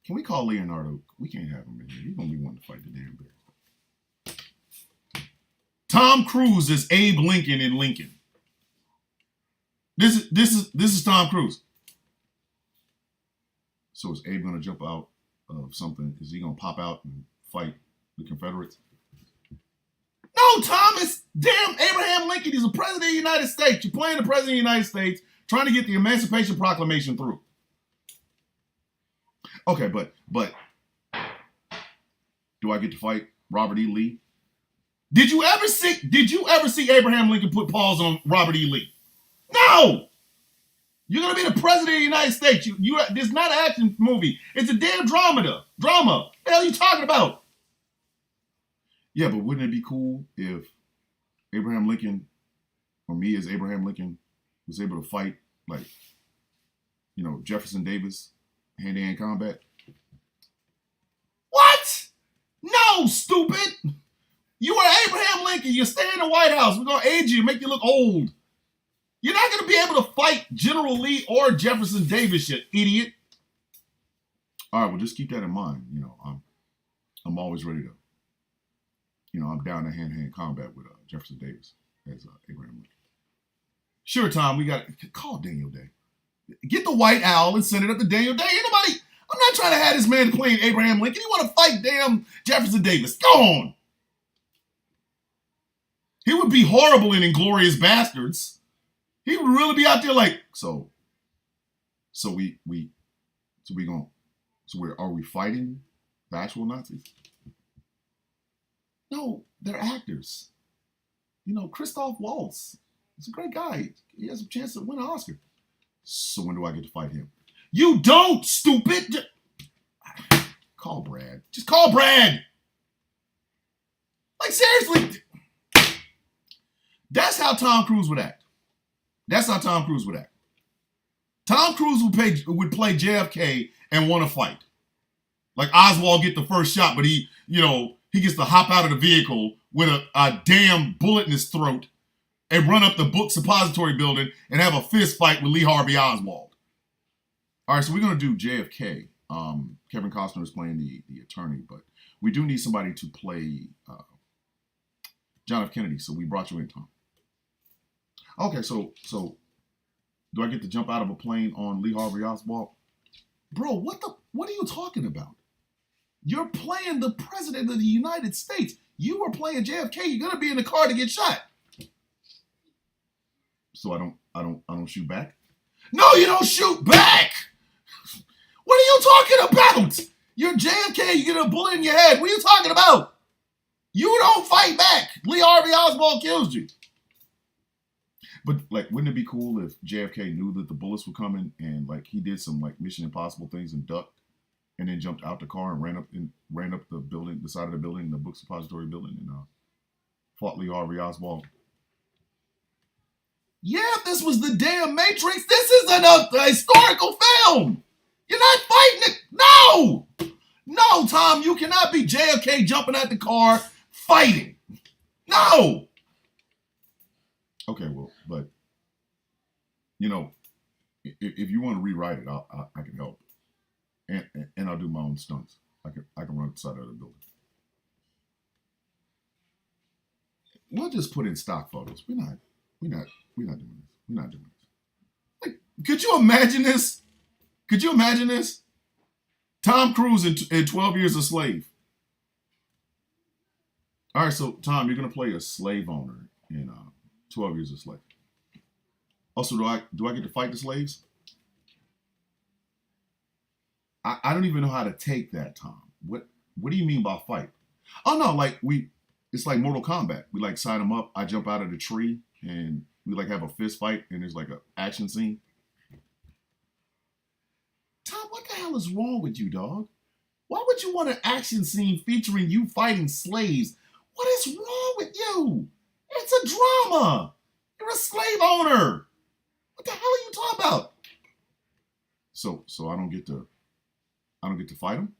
Can we call Leonardo? We can't have him in here. He's going to be wanting to fight the damn bear. Tom Cruise is Abe Lincoln in Lincoln. This is Tom Cruise. So is Abe going to jump out of something? Is he going to pop out and fight the Confederates? No, Tom, it's damn Abraham Lincoln. He's the president of the United States. You're playing the president of the United States, trying to get the Emancipation Proclamation through. Okay, but do I get to fight Robert E. Lee? Did you ever see Abraham Lincoln put paws on Robert E. Lee? No! You're gonna be the president of the United States. This is not an action movie. It's a damn drama. What the hell are you talking about? Yeah, but wouldn't it be cool if Abraham Lincoln, or me as Abraham Lincoln, was able to fight like, Jefferson Davis, hand-to-hand combat? What? No, stupid! You are Abraham Lincoln. You're staying in the White House. We're gonna age you, make you look old. You're not gonna be able to fight General Lee or Jefferson Davis, you idiot. All right, well, just keep that in mind. I'm always ready to. I'm down to hand-to-hand combat with Jefferson Davis as Abraham Lincoln. Sure, Tom, we got to call Daniel Day. Get the white owl and send it up to Daniel Day. I'm not trying to have this man playing Abraham Lincoln. You want to fight damn Jefferson Davis. Go on. He would be horrible in Inglourious Bastards. He would really be out there like, are we fighting the actual Nazis? No, they're actors. You know, Christoph Waltz. He's a great guy. He has a chance to win an Oscar. So when do I get to fight him? You don't, stupid! Call Brad. Just call Brad! Like, seriously. That's how Tom Cruise would act. That's how Tom Cruise would act. Tom Cruise would play JFK and want to fight. Like Oswald get the first shot, but he gets to hop out of the vehicle with a damn bullet in his throat and run up the book suppository building and have a fist fight with Lee Harvey Oswald. All right, so we're going to do JFK. Kevin Costner is playing the attorney, but we do need somebody to play John F. Kennedy, so we brought you in, Tom. Okay, so do I get to jump out of a plane on Lee Harvey Oswald? Bro, what are you talking about? You're playing the president of the United States. You are playing JFK. You're gonna be in the car to get shot. So I don't shoot back? No, you don't shoot back! What are you talking about? You're JFK, you get a bullet in your head. What are you talking about? You don't fight back. Lee Harvey Oswald kills you. But like, wouldn't it be cool if JFK knew that the bullets were coming and like he did some like Mission Impossible things and ducked and then jumped out the car and ran up the building, the side of the building, the book suppository building, and fought Lee Harvey Oswald? Yeah, if this was the damn Matrix, this isn't a historical film. You're not fighting it. No! No, Tom, you cannot be JFK jumping out the car fighting. No! Okay, well, but, you know, if you want to rewrite it, I can help. And I'll do my own stunts. I can run the side of the building. We'll just put in stock photos. We're not doing this. We're not doing this. Like, could you imagine this? Could you imagine this? Tom Cruise in 12 Years a Slave. All right, so Tom, you're gonna play a slave owner in 12 Years a Slave. Also, do I get to fight the slaves? I don't even know how to take that, Tom. What do you mean by fight? Oh no, like it's like Mortal Kombat. We like sign them up. I jump out of the tree and we like have a fist fight and there's like an action scene. Tom, what the hell is wrong with you, dog? Why would you want an action scene featuring you fighting slaves? What is wrong with you? It's a drama. You're a slave owner. What the hell are you talking about? So I don't get to fight him?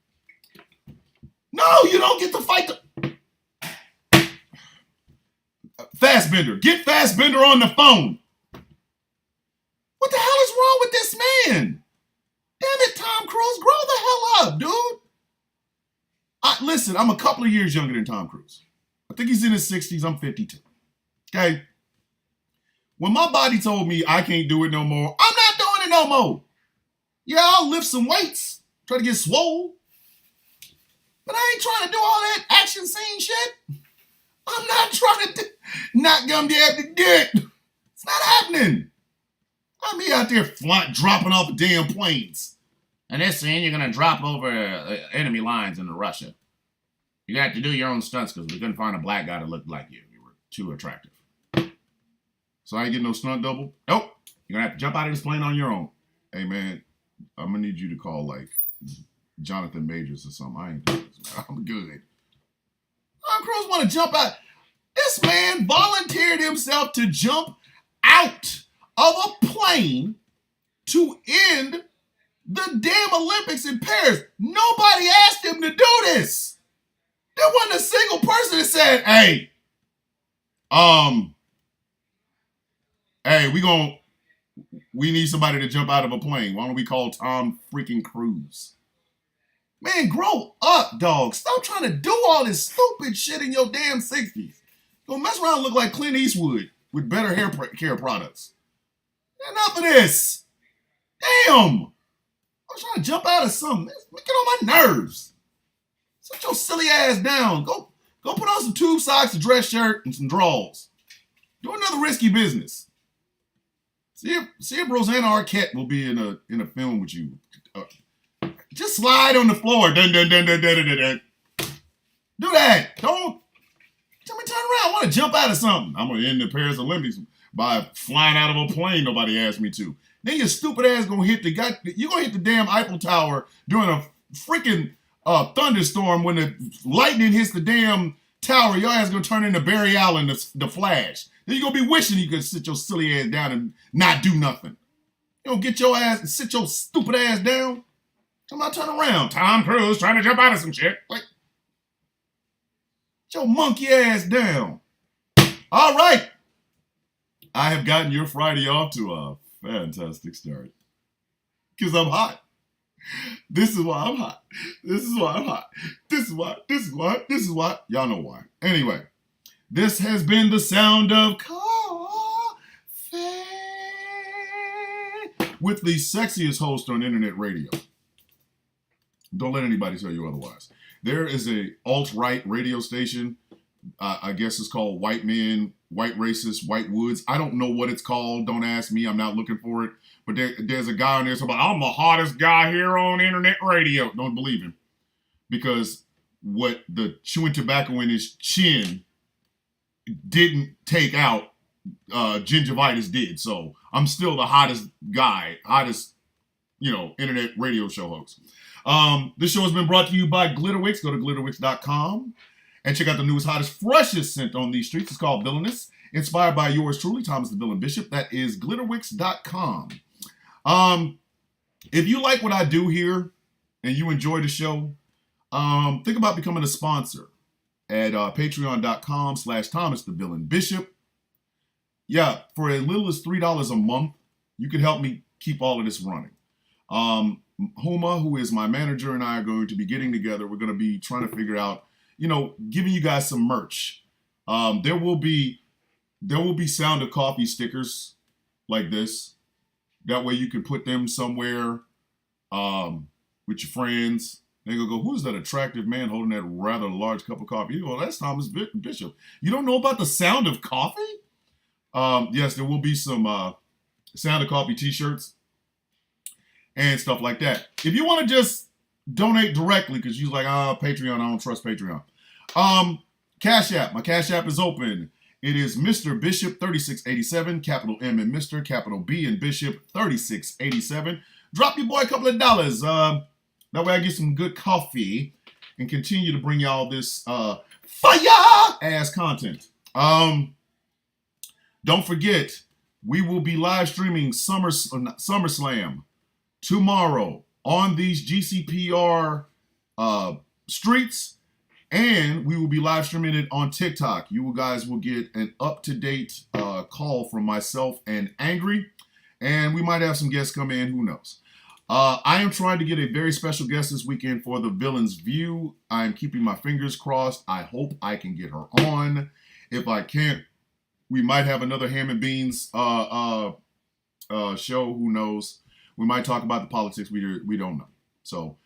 No, you don't get to fight the Fassbender. Get Fassbender on the phone. What the hell is wrong with this man? Damn it, Tom Cruise, grow the hell up, dude. Listen, I'm a couple of years younger than Tom Cruise. I think he's in his 60s. I'm 52. Okay? When my body told me I can't do it no more, I'm not doing it no more. Yeah, I'll lift some weights, try to get swole. But I ain't trying to do all that action scene shit. I'm not trying to not gonna be able to do it. It's not happening. I'm here out there dropping off the damn planes. In this scene, you're going to drop over enemy lines into Russia. You're going to have to do your own stunts because we couldn't find a black guy that looked like you. You were too attractive. So I ain't getting no stunt double? Nope. You're going to have to jump out of this plane on your own. Hey, man, I'm going to need you to call, like, Jonathan Majors or something. I ain't doing this, man. I'm good. Tom Cruise want to jump out. This man volunteered himself to jump out of a plane to end the damn Olympics in Paris. Nobody asked him to do this. There wasn't a single person that said, hey, we need somebody to jump out of a plane. Why don't we call Tom freaking Cruise? Man, grow up, dog. Stop trying to do all this stupid shit in your damn 60s. Go mess around and look like Clint Eastwood with better hair care products. Enough of this. Damn. I was trying to jump out of something. Get on my nerves. Sit your silly ass down. Go put on some tube socks, a dress shirt, and some drawers. Do another risky business. See if Rosanna Arquette will be in a film with you. Just slide on the floor. Dun, dun, dun, dun, dun, dun, dun. Do that. Don't. Tell me turn around. I want to jump out of something. I'm going to end the Paris Olympics by flying out of a plane nobody asked me to. Then your stupid ass going to hit you're going to hit the damn Eiffel Tower during a freaking thunderstorm when the lightning hits the damn tower. Your ass going to turn into Barry Allen, the Flash. Then you're going to be wishing you could sit your silly ass down and not do nothing. You don't get your ass and sit your stupid ass down. Come on, turn around. Tom Cruise trying to jump out of some shit. Like, get your monkey ass down. All right. I have gotten your Friday off to a fantastic start. Because I'm hot. This is why I'm hot. This is why I'm hot. This is why. Y'all know why. Anyway, this has been the sound of coffee with the sexiest host on internet radio. Don't let anybody tell you otherwise. There is a alt-right radio station. I guess it's called White Men, White Racist, White Woods. I don't know what it's called. Don't ask me. I'm not looking for it. But there's a guy on there saying, I'm the hottest guy here on internet radio. Don't believe him. Because what the chewing tobacco in his chin didn't take out, gingivitis did. So I'm still the hottest guy, internet radio show host. This show has been brought to you by Glitterwix. Go to glitterwix.com and check out the newest, hottest, freshest scent on these streets. It's called Villainous, inspired by yours truly, Thomas the Villain Bishop. That is glitterwix.com. If you like what I do here and you enjoy the show, think about becoming a sponsor at patreon.com/Thomas the Villain Bishop. Yeah, for as little as $3 a month, you can help me keep all of this running. Huma, who is my manager, and I are going to be getting together. We're going to be trying to figure out, giving you guys some merch. There will be Sound of Coffee stickers like this. That way you can put them somewhere with your friends. They're going to go, who's that attractive man holding that rather large cup of coffee? Well, that's Thomas Bishop. You don't know about the Sound of Coffee? Yes, there will be some Sound of Coffee t-shirts and stuff like that. If you want to just donate directly, because you're like, Patreon, I don't trust Patreon. Cash App. My Cash App is open. It is Mr. Bishop 3687, capital M in Mr., capital B in Bishop 3687. Drop your boy a couple of dollars. That way I get some good coffee and continue to bring y'all this fire-ass content. Don't forget, we will be live streaming SummerSlam tomorrow on these GCPR streets, and we will be live streaming it on TikTok. You guys will get an up-to-date call from myself and Angry, and we might have some guests come in, who knows. I am trying to get a very special guest this weekend for the Villain's View. I'm keeping my fingers crossed. I hope I can get her on. If I can't, we might have another Ham and Beans show, who knows. We might talk about the politics. We don't know. So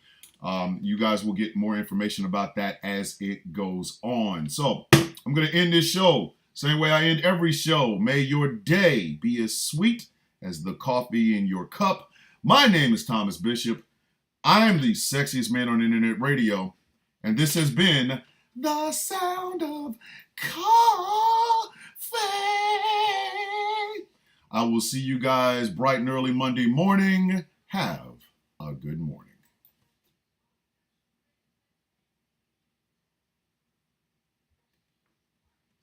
you guys will get more information about that as it goes on. So I'm going to end this show same way I end every show. May your day be as sweet as the coffee in your cup. My name is Thomas Bishop. I am the sexiest man on internet radio. And this has been the Sound of Coffee. I will see you guys bright and early Monday morning. Have a good morning.